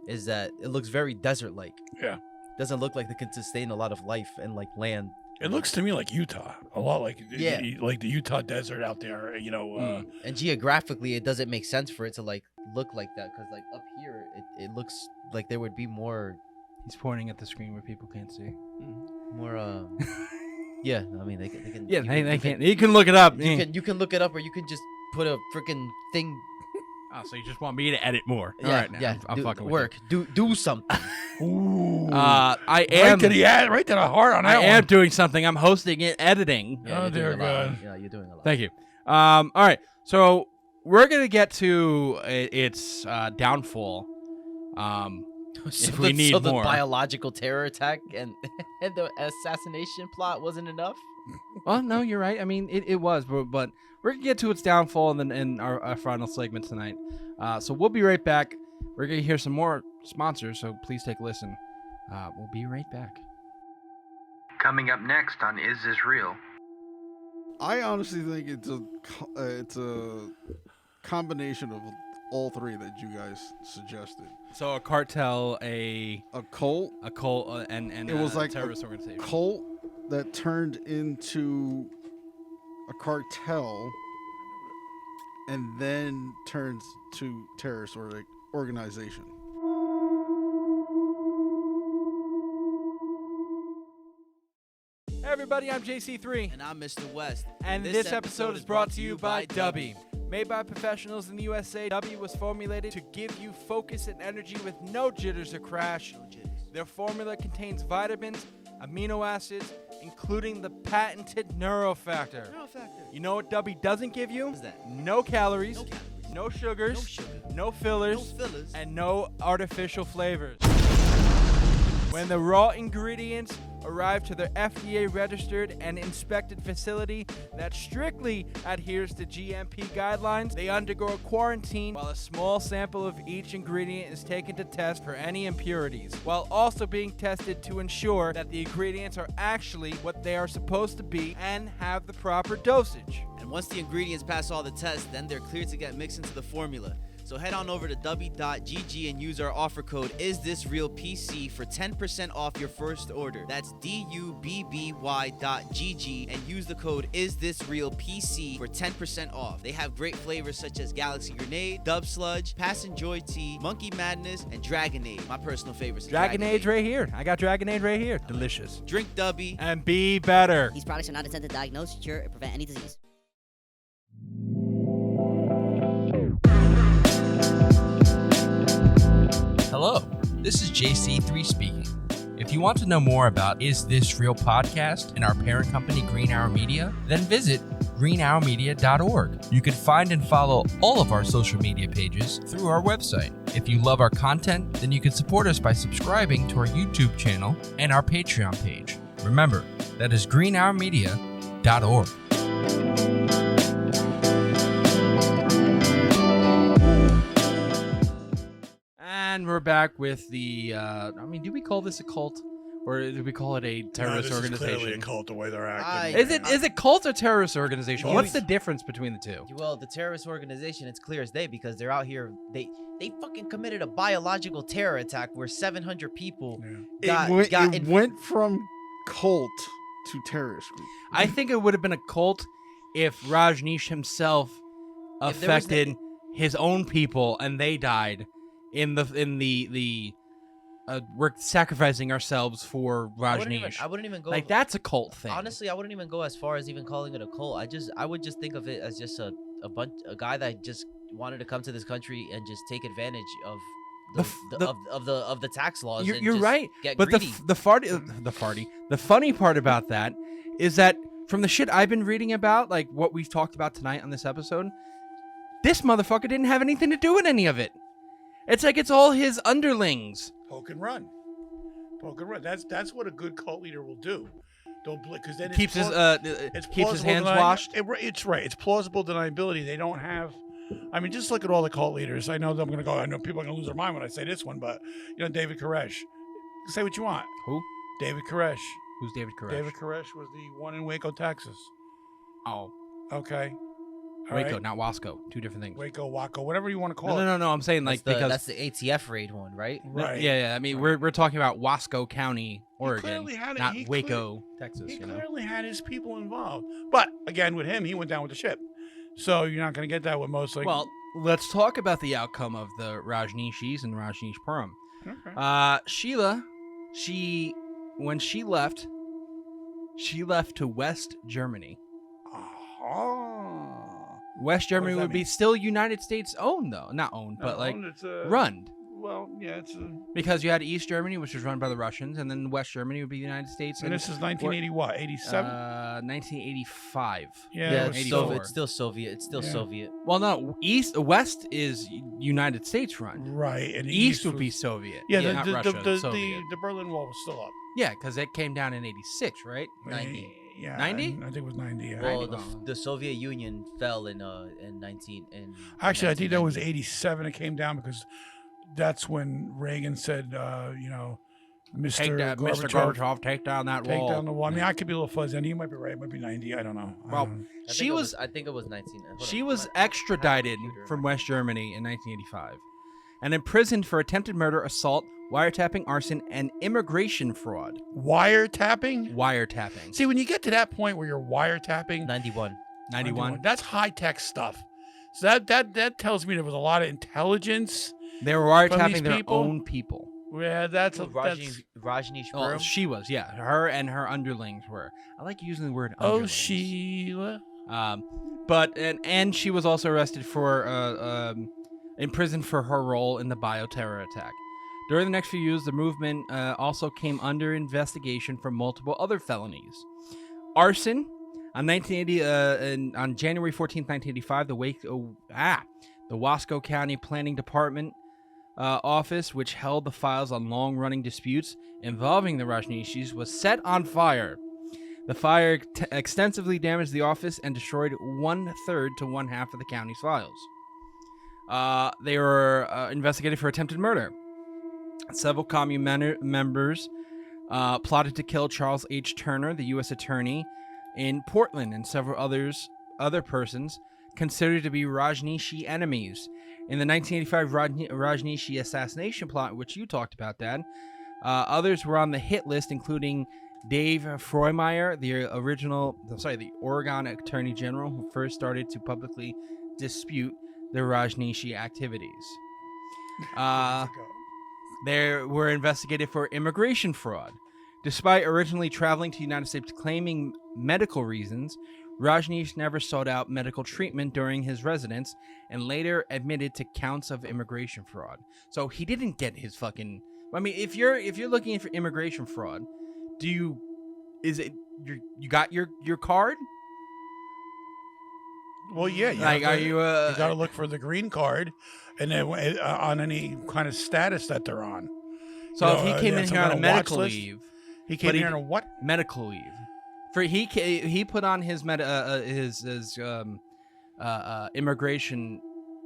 is that it looks very desert-like. Yeah. Doesn't look like they can sustain a lot of life and like land. It looks to me like Utah, a lot like Yeah. like the Utah desert out there. You know, And geographically, it doesn't make sense for it to like look like that, because like up here, it looks like there would be more. He's pointing at the screen where people can't see. More yeah, I mean they can Yeah, you they you can't. You can look it up. you can look it up, or you can just put a freaking thing. Oh, so you just want me to edit more? Yeah, All right, now yeah, I'm do, fucking with work. Do something. ooh, I right am. to the heart on I that am one. doing something. I'm hosting it, editing. Yeah, Oh, you're dear doing a lot. God. Yeah, you're doing a lot. Thank you. All right, so we're gonna get to its downfall. So If we need so the more. biological terror attack and the assassination plot wasn't enough. Well, no, you're right. I mean, it was, but we're gonna get to its downfall in our final segment tonight. So we'll be right back. We're gonna hear some more sponsors, so please take a listen. We'll be right back. Coming up next on Is This Real? I honestly think it's a combination of all three that you guys suggested. So a cartel, a Cult, cult, and It was a like terrorist organization. cult that turned into a cartel and then turns to terrorist organization. Hey everybody, I'm JC3. And I'm Mr. West. And this episode is brought to you by Dubby. Made by professionals in the USA, Dubby was formulated to give you focus and energy with no jitters or crash. Their formula contains vitamins, amino acids, including the patented neurofactor. You know what Dubby doesn't give you? What is that? No calories, No calories. no sugars, No sugar. no fillers, No fillers. and no artificial flavors. When the raw ingredients arrive to their FDA-registered and inspected facility that strictly adheres to GMP guidelines, they undergo a quarantine while a small sample of each ingredient is taken to test for any impurities, while also being tested to ensure that the ingredients are actually what they are supposed to be and have the proper dosage. And once the ingredients pass all the tests, then they're cleared to get mixed into the formula. So head on over to w.gg and use our offer code IsThisRealPC for 10% off your first order. That's DUBBY.GG and use the code IsThisRealPC for 10% off. They have great flavors such as Galaxy Grenade, Dub Sludge, Pass and Joy Tea, Monkey Madness, and Dragonade. My personal favorites. Dragon Age right here. I got Dragon Age right here. Delicious. Drink Dubby. And be better. These products are not intended to diagnose, cure, or prevent any disease. Hello, this is JC3 speaking. If you want to know more about Is This Real podcast and our parent company Green Hour Media, then visit greenhourmedia.org. You can find and follow all of our social media pages through our website. If you love our content, then you can support us by subscribing to our YouTube channel and our Patreon page. Remember, that is greenhourmedia.org. And we're back with the, do we call this a cult? Or do we call it a terrorist this organization? Is clearly a cult the way they're acting. Is it cult or terrorist organization? Well, What's the difference between the two? Well, the terrorist organization, it's clear as day because they're out here. They fucking committed a biological terror attack where 700 people got It went from cult to terrorist group. I think it would have been a cult if Rajneesh himself If there was affected his own people and they died in the we're sacrificing ourselves for Rajneesh. I wouldn't even go Like that's a cult thing. Honestly, I wouldn't even go as far as even calling it a cult. I would just think of it as just a guy that just wanted to come to this country and just take advantage of of the tax laws. You're, and you're just right, Get but greedy. the funny part about that is that from the shit I've been reading about, like what we've talked about tonight on this episode, this motherfucker didn't have anything to do with any of it. It's like it's all his underlings. Poke and run. That's what a good cult leader will do. Don't because then Keeps his it's keeps his plausible hands washed. It's right. It's plausible deniability. They don't have. I mean, just look at all the cult leaders. I know that I'm going to go. I know people are going to lose their mind when I say this one, but David Koresh. Say what you want. Who? David Koresh. Who's David Koresh? David Koresh was the one in Waco, Texas. Oh, Okay. All Waco, right. not Wasco. Two different things. Waco, Waco, whatever you want to call it. No. I'm saying like because that's the ATF raid one, right? Right. Yeah. I mean, we're talking about Wasco County, Oregon, clearly had it. not He Waco, Texas. He You know. clearly had his people involved. But again, with him, he went down with the ship. So you're not going to get that with most like. Well, let's talk about the outcome of the Rajneeshis and Rajneeshpuram. Okay. Sheila, when she left to West Germany. Oh. West Germany that would be mean? still United States owned, though. Not owned, but like It's run. Well, yeah, it's Because you had East Germany, which was run by the Russians, and then West Germany would be the United States. and this is 1980 what? 87? 1985. Yeah, Yeah, it was it's, 84. it's still Soviet. It's still Yeah. Soviet. Well, no, West is United States run. Right. And East would was- be Soviet. Yeah, not the, Russia. the, Soviet. the Berlin Wall was still up. Yeah, because it came down in '86, right? 90. Yeah. 90? I think it was 90. Yeah. Well, the Soviet Union fell in 19. Actually, I think that was 1990. 87. It came down because that's when Reagan said, Mr. Mr. Gorbachev, take down that take wall. down the wall. I mean, I could be a little fuzzy. You might be right. It might be 90. I don't know. Well, she was I think it was 19. she was extradited from West Germany in 1985 and imprisoned for attempted murder, assault, wiretapping, arson, and immigration fraud. wiretapping. Wiretapping. See, when you get to that point where you're wiretapping, 91. 91. that's high tech stuff. So that tells me there was a lot of intelligence. They were From these wiretapping their people? own people. Yeah, that's Oh, Rajneeshpuram. Oh, she was, yeah. Her and her underlings were. I like using the word oh underlings. Sheila. But she was also arrested for imprisoned for her role in the bioterror attack. During the next few years, the movement also came under investigation for multiple other felonies. Arson on on January 14th, 1985, the Wasco County Planning Department office, which held the files on long-running disputes involving the Rajneeshis, was set on fire. The fire extensively damaged the office and destroyed 1/3 to 1/2 of the county's files. They were investigated for attempted murder. Several Commune members plotted to kill Charles H. Turner, the U.S. attorney in Portland, and several other persons considered to be Rajneeshi enemies. In the 1985 Rajneeshi assassination plot, which you talked about, Dad, others were on the hit list, including Dave Frohmeyer, the Oregon Attorney General, who first started to publicly dispute the Rajneeshi activities. They were investigated for immigration fraud. Despite originally traveling to the United States claiming medical reasons, Rajneesh never sought out medical treatment during his residence and later admitted to counts of immigration fraud. So he didn't get his fucking. I mean, if you're looking for immigration fraud, you got your card? Well, yeah. You got to look for the green card, and then on any kind of status that they're on. So if he came in here on a medical list, leave, he came here on a what? Medical leave. For he put on his immigration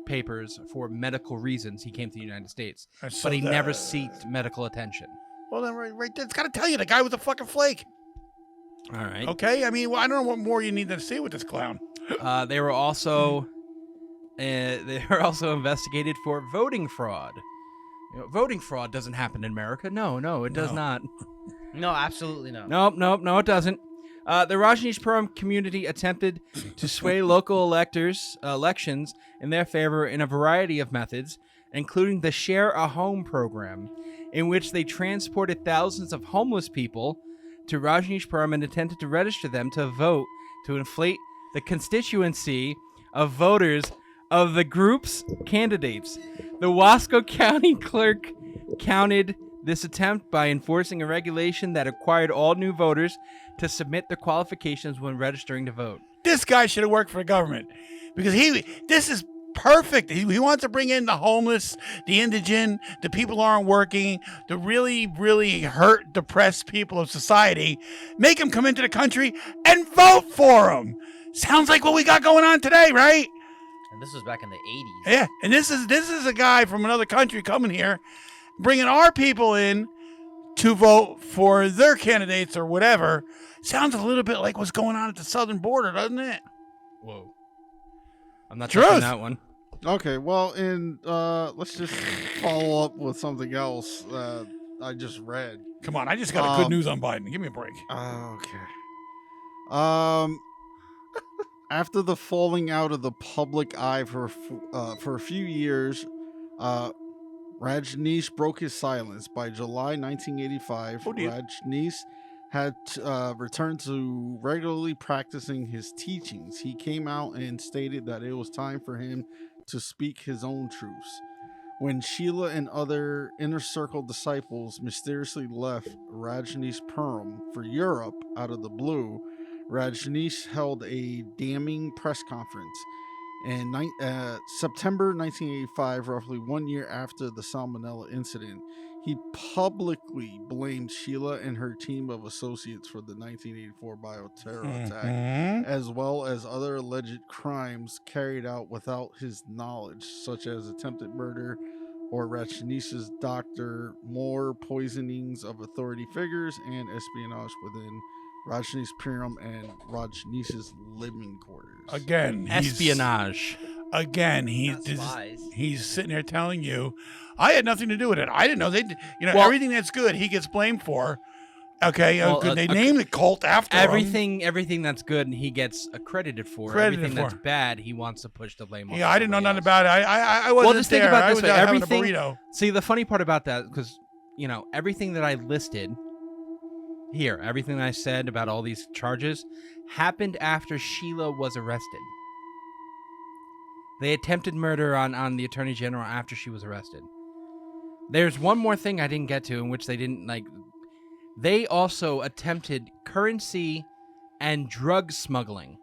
papers for medical reasons. He came to the United States, but he never sought medical attention. Well, then right there, it's got to tell you the guy was a fucking flake. All right. Okay. I mean, I don't know what more you need to see with this clown. They were also investigated for voting fraud. Voting fraud doesn't happen in America. No, it does not. No, absolutely not. No, it doesn't. The Rajneeshpuram community attempted to sway local elections in their favor in a variety of methods, including the Share a Home program, in which they transported thousands of homeless people to Rajneeshpuram and attempted to register them to vote to inflate the constituency of voters of the group's candidates. The Wasco County clerk counted this attempt by enforcing a regulation that required all new voters to submit their qualifications when registering to vote. This guy should have worked for the government because this is perfect. He wants to bring in the homeless, the indigent, the people who aren't working, the really, really hurt, depressed people of society. Make them come into the country and vote for them. Sounds like what we got going on today, right? And this was back in the 80s. Yeah, and this is a guy from another country coming here, bringing our people in to vote for their candidates or whatever. Sounds a little bit like what's going on at the southern border, doesn't it? Whoa. I'm not Truth. touching that one. Okay, well, let's just follow up with something else that I just read. Come on, I just got a good news on Biden. Give me a break. Okay. After the falling out of the public eye for a few years, Rajneesh broke his silence. By July 1985, Rajneesh had returned to regularly practicing his teachings. He came out and stated that it was time for him to speak his own truths. When Sheela and other inner circle disciples mysteriously left Rajneeshpuram for Europe out of the blue, Rajneesh held a damning press conference. In September 1985, roughly 1 year after the Salmonella incident, he publicly blamed Sheela and her team of associates for the 1984 bioterror attack, as well as other alleged crimes carried out without his knowledge, such as attempted murder or Rajneesh's Dr. Moore poisonings of authority figures and espionage within Rajneeshpuram and Rajneesh's living quarters. Again, Espionage. Again, he's sitting there telling you, I had nothing to do with it. I didn't know Well, everything that's good he gets blamed for. Okay, Well, they named the cult after him. Everything that's good and he gets accredited for. Credited everything for. that's bad, he wants to push the blame on. Yeah, I didn't know somebody nothing about it. I wasn't Well, just there. think about I it was this way. out having Everything. a burrito. See, the funny part about that, because everything that I listed here, everything that I said about all these charges, happened after Sheela was arrested. They attempted murder on the Attorney General after she was arrested. There's one more thing I didn't get to, in which they didn't like. They also attempted currency and drug smuggling.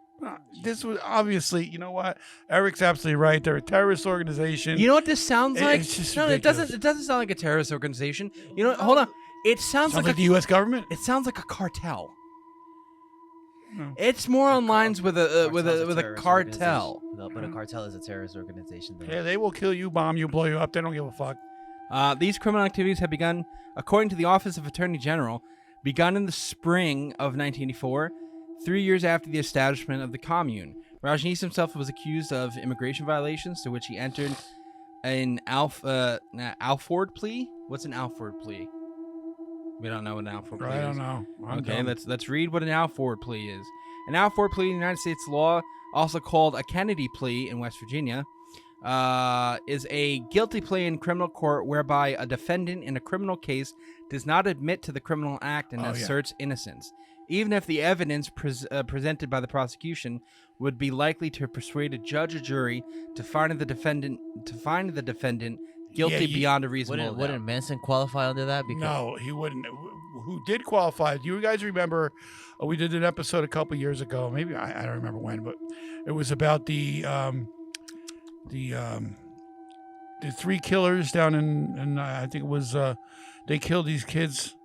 This was obviously, you know what? Eric's absolutely right. They're a terrorist organization. You know what this sounds like? It's just no, ridiculous. it doesn't sound like a terrorist organization. You know, hold on. It sounds Sounds like the U.S. government. It sounds like a cartel. No. It's more on lines with a terrorist cartel. organization. But a cartel is a terrorist organization. Though. Yeah, they will kill you, bomb you, blow you up. They don't give a fuck. These criminal activities have begun, according to the Office of Attorney General, begun in the spring of 1984, 3 years after the establishment of the Commune. Rajneesh himself was accused of immigration violations, to which he entered an Alford plea. What's an Alford plea? We don't know what an Alford plea is. I don't know. I'm Okay, dumb. let's read what an Alford plea is. An Alford plea in United States law, also called a Kennedy plea in West Virginia, is a guilty plea in criminal court whereby a defendant in a criminal case does not admit to the criminal act and asserts innocence, even if the evidence presented by the prosecution would be likely to persuade a judge or jury to find the defendant guilty beyond a reasonable doubt. Wouldn't Manson qualify under that? Because No, he wouldn't. Who did qualify? Do you guys remember? We did an episode a couple years ago. Maybe I don't remember when, but it was about the three killers down in I think it was they killed these kids,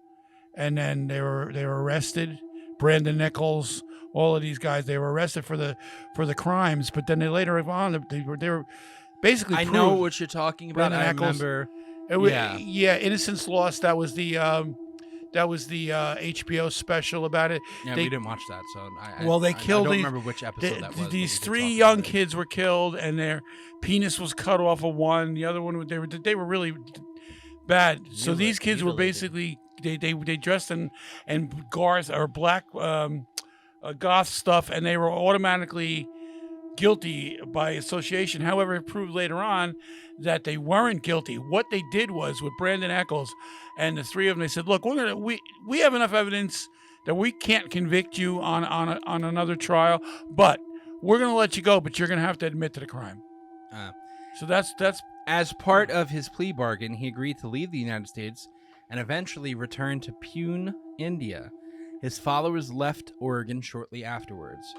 and then they were arrested. Brandon Nichols, all of these guys, they were arrested for the crimes, but then they later on they were basically. I proved. know what you're talking about. Brandon I Nichols. remember. It was, Yeah. Innocence Lost. That was the HBO special about it. Yeah, They- we didn't watch that, so Well, they I killed don't these- remember which episode that was. but we These did three talk young about it. kids were killed, and their penis was cut off of one. The other one, they were really bad. So these kids were basically they dressed in Garth or black goth stuff, and they were automatically guilty by association. However, it proved later on that they weren't guilty. What they did was with Brandon Eccles and the three of them, they said, "Look, we have enough evidence that we can't convict you on another trial, but we're going to let you go, but you're going to have to admit to the crime." So that's As part of his plea bargain, he agreed to leave the United States and eventually return to Pune, India. His followers left Oregon shortly afterwards.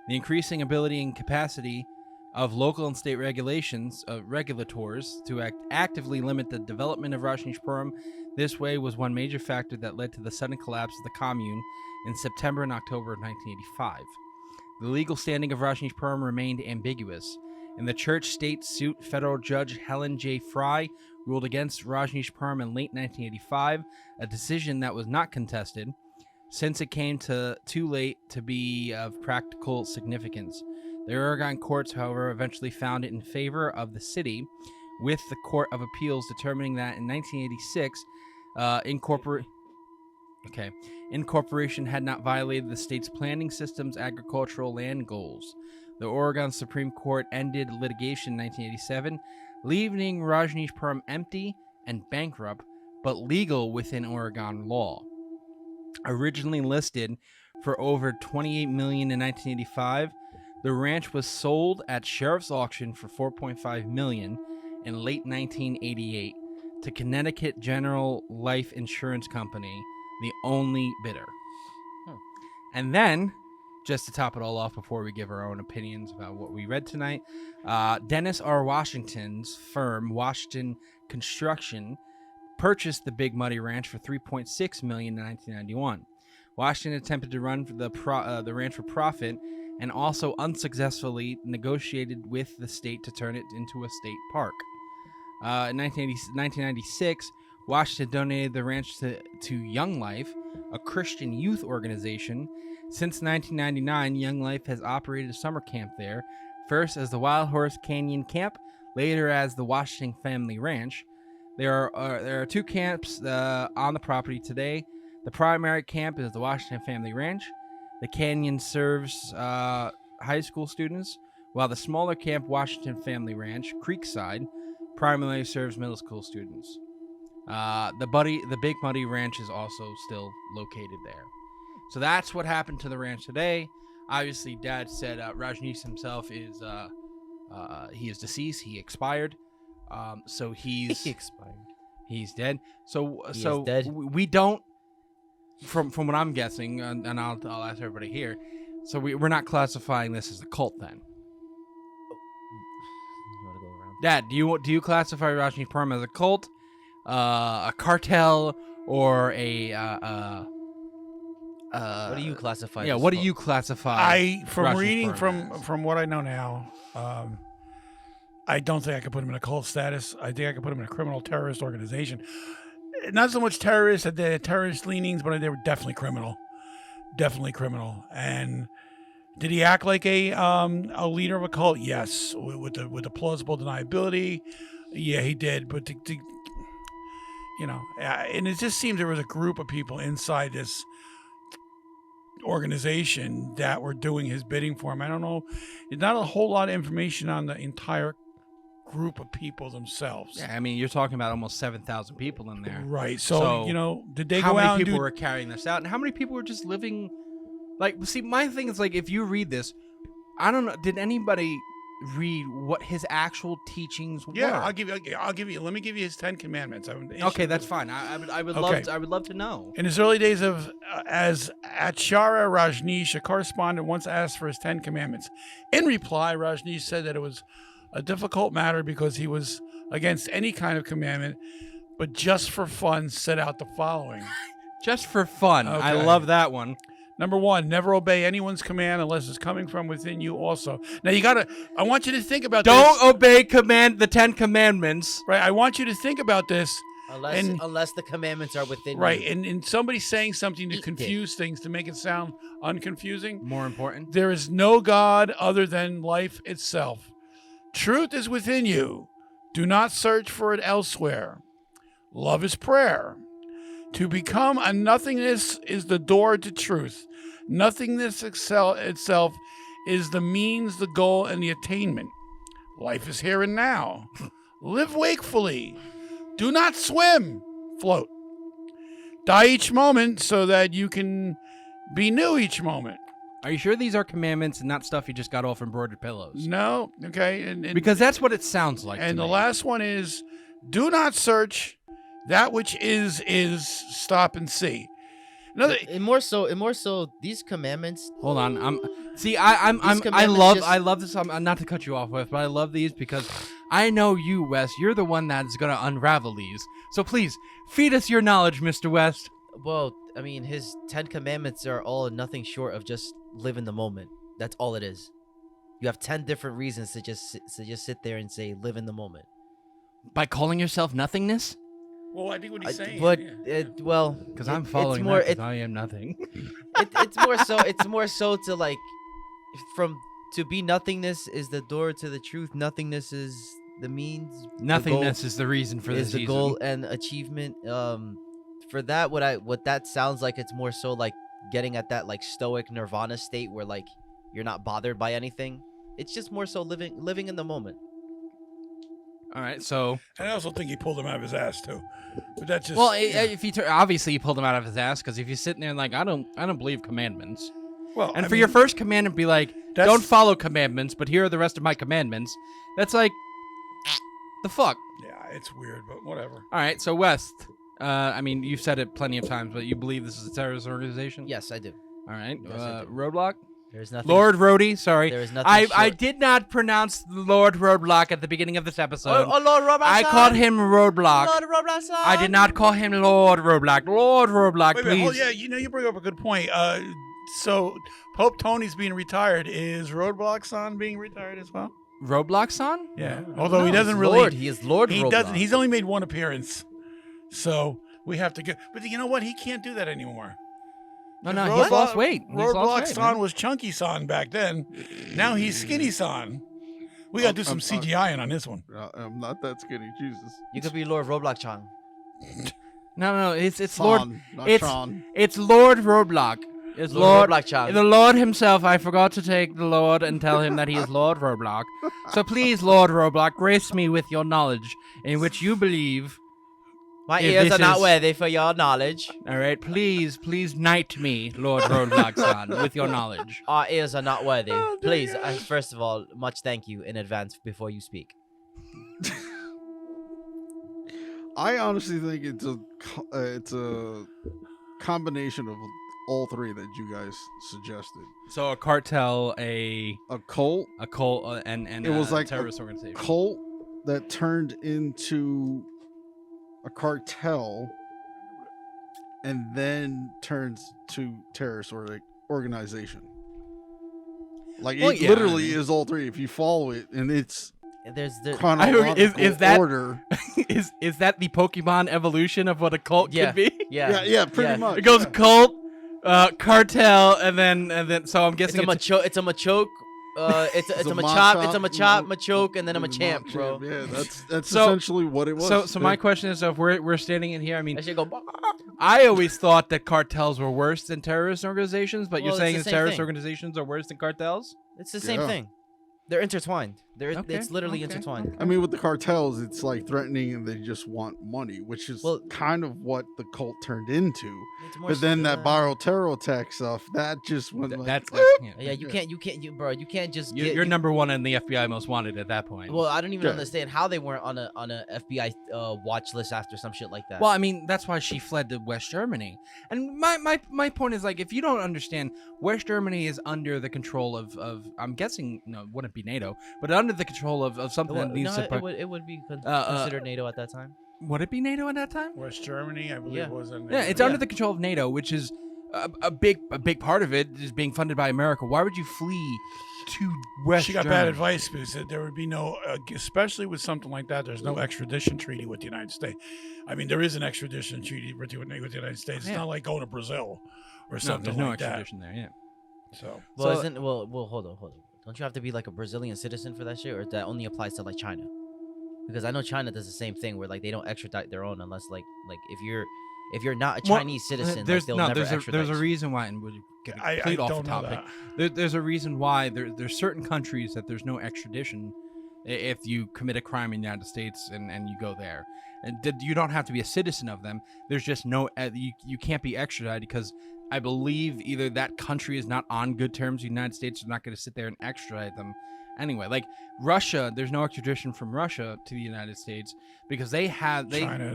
The increasing ability and capacity of local and state regulators to actively limit the development of Rajneeshpuram this way was one major factor that led to the sudden collapse of the Commune in September and October of 1985. The legal standing of Rajneeshpuram remained ambiguous. In the church-state suit, federal judge Helen J. Fry ruled against Rajneeshpuram in late 1985, a decision that was not contested, since it came too late to be of practical significance. The Oregon courts, however, eventually found it in favor of the city, with the Court of Appeals determining that in 1986, incorporation had not violated the state's planning system's agricultural land goals. The Oregon Supreme Court ended litigation in 1987, leaving Rajneeshpuram empty and bankrupt, but legal within Oregon law. Originally listed for over $28 million in 1985, the ranch was sold at sheriff's auction for $4.5 million in late 1988 to Connecticut General Life Insurance Company, the only bidder. And then, just to top it all off before we give our own opinions about what we read tonight, Dennis R. Washington's firm, Washington Construction, purchased the Big Muddy Ranch for $3.6 million in 1991. Washington attempted to run the ranch for profit and also unsuccessfully negotiated with the state to turn it into a state park. In 1996, Washington donated the ranch to Young Life, a Christian youth organization. Since 1999, Young Life has operated a summer camp there, first as the Wild Horse Canyon Camp, later as the Washington Family Ranch. There are two camps on the property today. The primary camp is the Washington Family Ranch. The canyon serves high school students, while the smaller camp, Washington Family Ranch, Creekside, primarily serves middle school students. The Big Muddy Ranch is also still located there. So that's what happened to the ranch today. Obviously, Dad said Rajneesh himself is he is deceased. He expired. So he's He expired. He's dead. So He is dead. we don't. From what I'm guessing, and I'll ask everybody here. So we're not classifying this as a cult then. You want to go around? Dad, do you classify Rajneeshpuram as a cult, a cartel, or a What do you classify? Yeah, this what do cult? you classify? from reading Rajneeshpuram as? from what I know now, I don't think I could put him in a cult status. I think I could put him in a criminal terrorist organization. Not so much terrorists, that they had terrorist leanings, but they were definitely criminal. Definitely criminal. And did he act like a leader of a cult? Yes, with the plausible deniability. Yeah, he did. But and it just seems there was a group of people inside this organization that were doing his bidding for him. I don't know. There's not a whole lot of information on the entire group of people themselves. Yeah, I mean, you're talking about almost 7,000 people in there. Right. So did they how go many out and people do were carrying this out, and how many people were just living? Like, see, my thing is like, if you read this, I don't know. Did anybody read what his actual teachings were? Yeah, I'll give you. Let me give you his 10 Commandments. Okay, that's fine. I would love to know. In his early days as Acharya Rajneesh, a correspondent once asked for his 10 Commandments. In reply, Rajneesh said that it was a difficult matter because he was against any kind of commandment, but just for fun set out the following. Just for fun. Okay. I love that one. Number 1, never obey anyone's command unless it's coming from within you also. Now I want you to think about this. Don't obey the 10 Commandments. Right, I want you to think about this. Unless the commandments are within Right, you. and somebody saying something to Eat confuse things, to make it sound unconfusing. More important. There is no God other than life itself. Truth is within you. Do not search for it elsewhere. Love is prayer. To become a nothingness is the door to truth. Nothingness itself is the means, the goal, and the attainment. Life is here and now. Live wakefully. Do not swim. Float. Die each moment so that you can be new each moment. Are you sure these are commandments and not stuff you just got off embroidered pillows? No, okay, and Because that's what it sounds like. and to the me. last one is, do not search. That which is stop and see. Another, And more so, these commandments. Hold on, I'm These I commandments love just- I love this. Not to cut you off, Wes, but I love these because I know you, Wes. You're the one that's gonna unravel these. So please feed us your knowledge, Mr. West. Well, I mean, his 10 commandments are all nothing short of just live in the moment. That's all it is. You have 10 different reasons to just sit there and say live in the moment. By calling yourself nothingness? well, I think what he's saying. But yeah. Because I'm following it's more, that 'cause I am nothing. it's more so to like to be nothingness is the door to the truth. Nothingness is the means. Nothingness is the reason for is this the season. goal and achievement. For that, what that sounds like, it's more so like getting at that like stoic nirvana state where like you're not bothered by anything. It's just more so living in the moment. All right, so And I also think he pulled him out of his ass too. But that's just if you obviously you pulled him out of his ass because if you're sitting there and like I don't believe commandments, well, and I for your mean, first commandment be like that's- don't follow commandments, but here are the rest of my commandments. That's like the fuck. yeah, it's weird, but whatever. All right, so West, I mean you've said it plenty of times, but you believe this is a terrorist organization? Yes, I do. All right, Yes, I do. Roadblock. There's nothing. Lord Rhodey, sorry. There is nothing. I short- did not pronounce Lord Roadblock at the beginning of this episode. Lord Roadblock. I called him Roadblock. Lord Roadblock. I did not call him Lord Roadblock. Lord Roadblock, Wait, please. oh yeah, you bring up a good point. So Pope Tony's being retired. Is Roadblock son being retired as well? Roadblock son? Yeah. Although he No, doesn't he's really. Lord. He is Lord. He Roadblock. doesn't. He's only made one appearance, so we have to go. But you know what? He can't do that anymore. No, he's lost weight. He's lost Roadblock weight, son man. was chunky son back then. Now he's skinny son. We gotta do some CGI on this one. I'm not that skinny, Jesus. You could be Lord Roadblock Chang. No, it's Son, Lord. not It's Tron. it's Lord Roadblock. It's Lord Lord. Roadblock Chang. The Lord himself. I forgot to take the Lord and tell him that he is Lord Roadblock. So please, Lord Roadblock, grace me with your knowledge in which you believe. My If ears this are not is- worthy for your knowledge. All right, please knight me, Lord Roadblock son, with your knowledge. Our ears are not worthy. Oh, dear Please, God. first of all, much thank you in advance before you speak. I honestly think it's a combination of all three that you guys suggested. So a cartel, a Cult, cult, and It was a like a terrorist organization. cult that turned into a cartel, and then turns to terrorist organization. Like Well, it yeah, literally I mean- is all three. If you follow it, and it's There's the chronological is that- order. is that the Pokemon evolution of what a cult Yeah. could be? Yeah, pretty much. It goes yeah. cult, cartel, and then. So I'm it's guessing a machoke. It's a machoke. It's a a machop. It's a Machop, machop, machoke, and then a and machamp, bro. Yeah, that's So- essentially what it was. So my question is, so if we're standing in here, I mean, That should go. I always thought that cartels were worse than terrorist organizations, but Well, you're it's saying the that same terrorist thing. organizations are worse than cartels? It's the same Yeah. thing. They're intertwined. Okay, It's literally okay. intertwined. I mean, with the cartels, it's like threatening, and they just want money, which is Well- kind of what the cult turned into. It's more But then so- that bioterror stuff, that just went like, That's Yeah, you can't, bro. You can't just. you're number one in the FBI most wanted at that point. Well, I don't even Yeah. understand how they weren't on a FBI watch list after some shit like that. Well, I mean, that's why she fled to West Germany. And my point is, like, if you don't understand, West Germany is under the control of I'm guessing, no, it wouldn't be NATO, but under the control of something that needs to... it would be uh, considered NATO at that time. Would it be NATO at that time? West Germany, I believe, Yeah. was in. Yeah, it's under the control of NATO, which is a big part of it is being funded by America. Why would you flee to West She got Germany? bad advice because there would be no, especially with something like that. There's no extradition treaty with the United States. I mean, there is an extradition treaty with the United States. It's Yeah. not like going to Brazil or No, something there's no like that. extradition there, yeah. So Well, So- hold on. Don't you have to be like a Brazilian citizen for that shit, or that only applies to like China? Because I know China does the same thing, where like they don't extradite their own unless like if you're not a Well, Chinese citizen, like, there's they'll no, never there's extradite. a reason why, and we'll get I complete off don't the know topic. that. There's a reason why there's certain countries that there's no extradition if you commit a crime in the United States and you go there. And you don't have to be a citizen of them. There's just no you can't be extradited because I believe either that country is not on good terms with the United States, or not going to sit there and extradite them. Anyway, like Russia, there's no extradition from Russia to the United States because China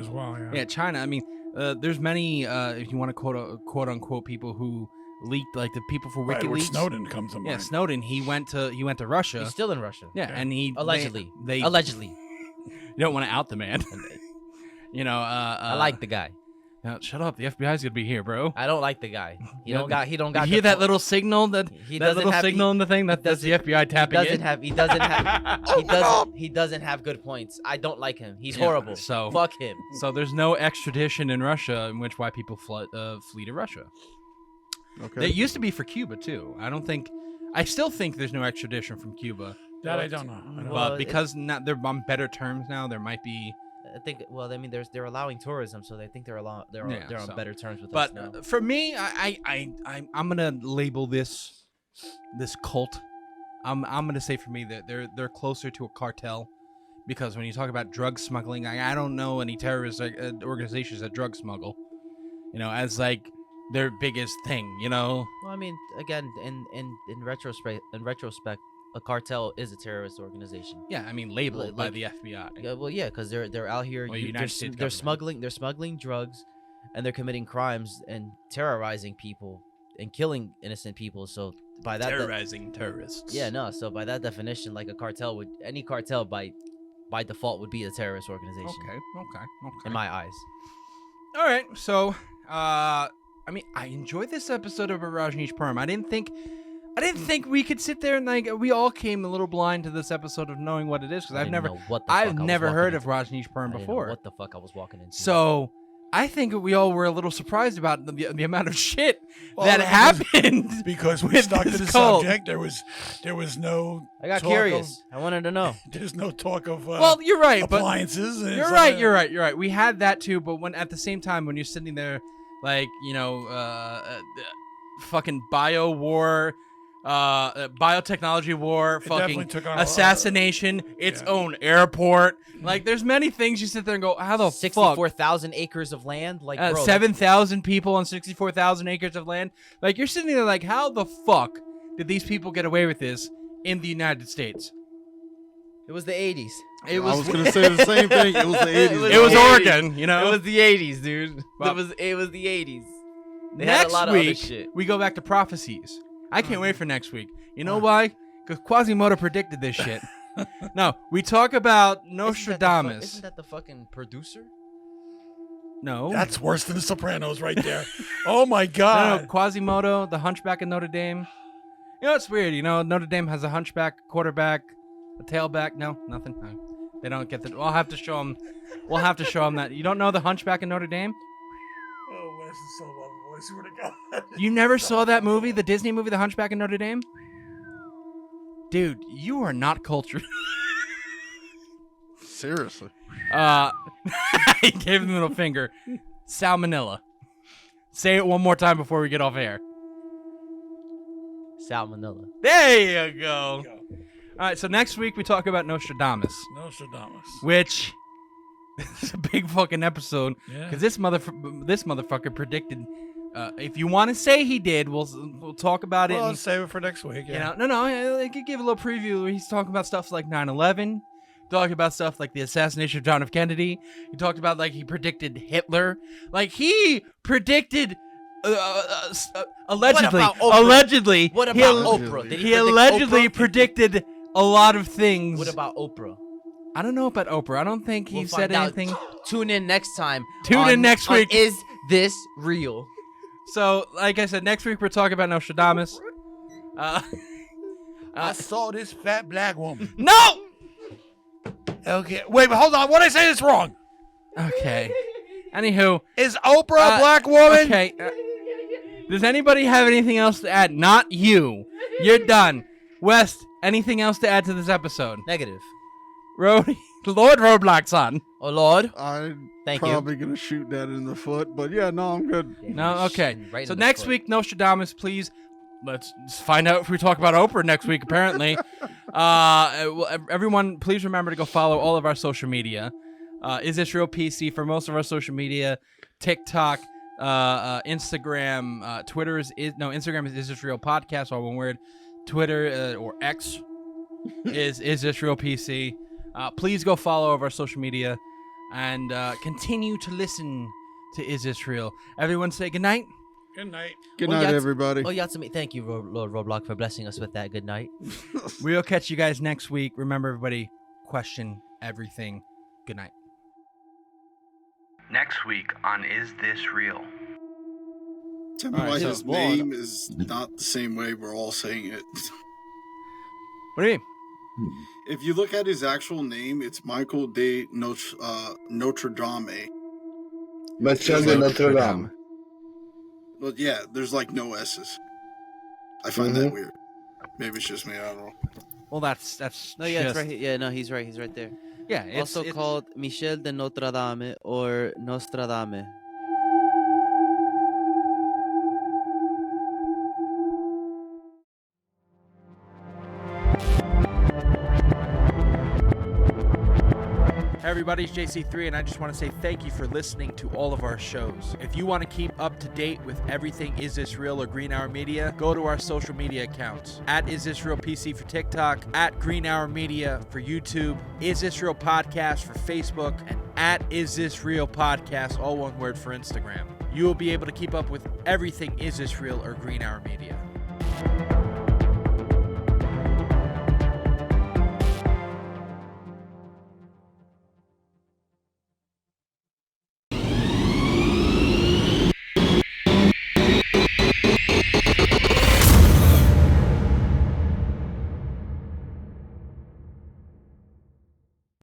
as well. Yeah, China. I mean, there's many, if you want to quote unquote people who leaked, like the people for Right, WikiLeaks. Snowden comes to mind. Yeah, Snowden. He went to Russia. He's still in Russia. Yeah, and he Allegedly. They Allegedly. You don't want to out the man. You know. I like the guy. Shut up. The FBI's gonna be here, bro. I don't like the guy. He don't got. You hear that little signal? That little signal in the thing. That's the FBI tapping in. He doesn't have good points. I don't like him. He's horrible. So fuck him. So there's no extradition in Russia in which white people flee to Russia. Okay. It used to be for Cuba too. I still think there's no extradition from Cuba. That I don't know. But because they're on better terms now, there might be. I think. Well, I mean, they're allowing tourism, so they think they're on better terms with us now. But for me, I'm gonna label this cult. I'm gonna say for me that they're closer to a cartel, because when you talk about drug smuggling, I don't know any terrorist organizations that drug smuggle, as like their biggest thing. Well, I mean, again, in retrospect, a cartel is a terrorist organization. Yeah, I mean labeled by the FBI. Yeah, well, yeah, because they're out here. They're smuggling drugs, and they're committing crimes and terrorizing people and killing innocent people. So by that terrorizing terrorists. Yeah, no. So by that definition, like any cartel by default would be a terrorist organization. Okay. In my eyes. All right, so I mean, I enjoyed this episode of Rajneeshpuram. I didn't think we could sit there and like we all came a little blind to this episode of knowing what it is, because I've never heard of Rajneeshpuram before. What the fuck I was walking into? So I think we all were a little surprised about the amount of shit that happened because we with stuck to this the cult. subject. There was no. I got talk curious. I wanted to know. There's no talk of. Well, you're right, appliances. But you're right. We had that too, but when at the same time when you're sitting there, like fucking bio war. Biotechnology war, fucking assassination, its own airport. Like, there's many things you sit there and go, how the 64,000 acres of land? Like, bro, 7,000 people on 64,000 acres of land? Like, you're sitting there like, how the fuck did these people get away with this in the United States? It was the 80s. I was going to say the same thing. It was the 80s. It was Oregon, It was the 80s, dude. Well, it was the 80s. They had a lot of other shit. We go back to prophecies. I can't wait for next week. You know why? Because Quasimodo predicted this shit. No, we talk about Nostradamus. Isn't that the fucking producer? No. That's worse than The Sopranos right there. Oh, my God. No, Quasimodo, the hunchback of Notre Dame. You know, it's weird. Notre Dame has a hunchback, quarterback, a tailback. No, nothing. No. They don't get the... We'll have to show them. We'll have to show them that. You don't know the hunchback of Notre Dame? Oh, Wes is so lovable. I swear to God. You never saw that movie, the Disney movie, The Hunchback of Notre Dame? Dude, you are not cultured. Seriously. He gave him the middle finger. Salmonella. Say it one more time before we get off air. Salmonella. There you go. All right, so next week we talk about Nostradamus. Which is a big fucking episode. Because this motherfucker predicted... if you want to say he did, we'll talk about it. Well, let's save it for next week. Yeah. I could give a little preview. He's talking about stuff like 9/11, talking about stuff like the assassination of John F. Kennedy. He talked about he predicted Hitler. Like he predicted, allegedly. What about Oprah? He allegedly predicted a lot of things. What about Oprah? I don't know about Oprah. I don't think he said anything. Tune in next time. Tune in next week. Is this real? So, like I said, next week we're talking about Nostradamus. I saw this fat black woman. No! Okay, wait, but hold on. What did I say is wrong? Okay. Anywho. Is Oprah a black woman? Okay. Does anybody have anything else to add? Not you. You're done. West, anything else to add to this episode? Negative. Lord Roadblock's on. Oh, Lord. I'm Thank you. probably going to shoot that in the foot, but yeah, no, I'm good. No, okay. Right so in the next foot. week, Nostradamus, please. Let's find out if we talk about Oprah next week, apparently. Everyone, please remember to go follow all of our social media. Is This Real PC for most of our social media? TikTok, Instagram, Twitter Instagram is this real podcast, all one word. Twitter or X is this real PC. Please go follow our social media and continue to listen to Is This Real. Everyone say goodnight. Good night. Good Well, night, Yats- everybody. Oh, Yatsumi, thank you, Lord Roblox, for blessing us with that. Good night. We'll catch you guys next week. Remember, everybody, question everything. Good night. Next week on Is This Real? Tell me All right, why so- his name is not the same way we're all saying it. What do you mean? If you look at his actual name, it's Michael de Notre Dame. Monsieur de Notre Dame. Well, yeah, there's like no S's. I find that weird. Maybe it's just me. I don't know. Well, that's No, yeah, just, it's right here. Yeah, no, he's right. He's right there. Yeah, it's Also called Michel de Notre Dame or Nostradame. Hey everybody, it's JC3, and I just want to say thank you for listening to all of our shows. If you want to keep up to date with everything Is This Real or Green Hour Media, go to our social media accounts. At Is This Real PC for TikTok, at Green Hour Media for YouTube, Is This Real Podcast for Facebook, and at Is This Real Podcast, all one word, for Instagram. You will be able to keep up with everything Is This Real or Green Hour Media.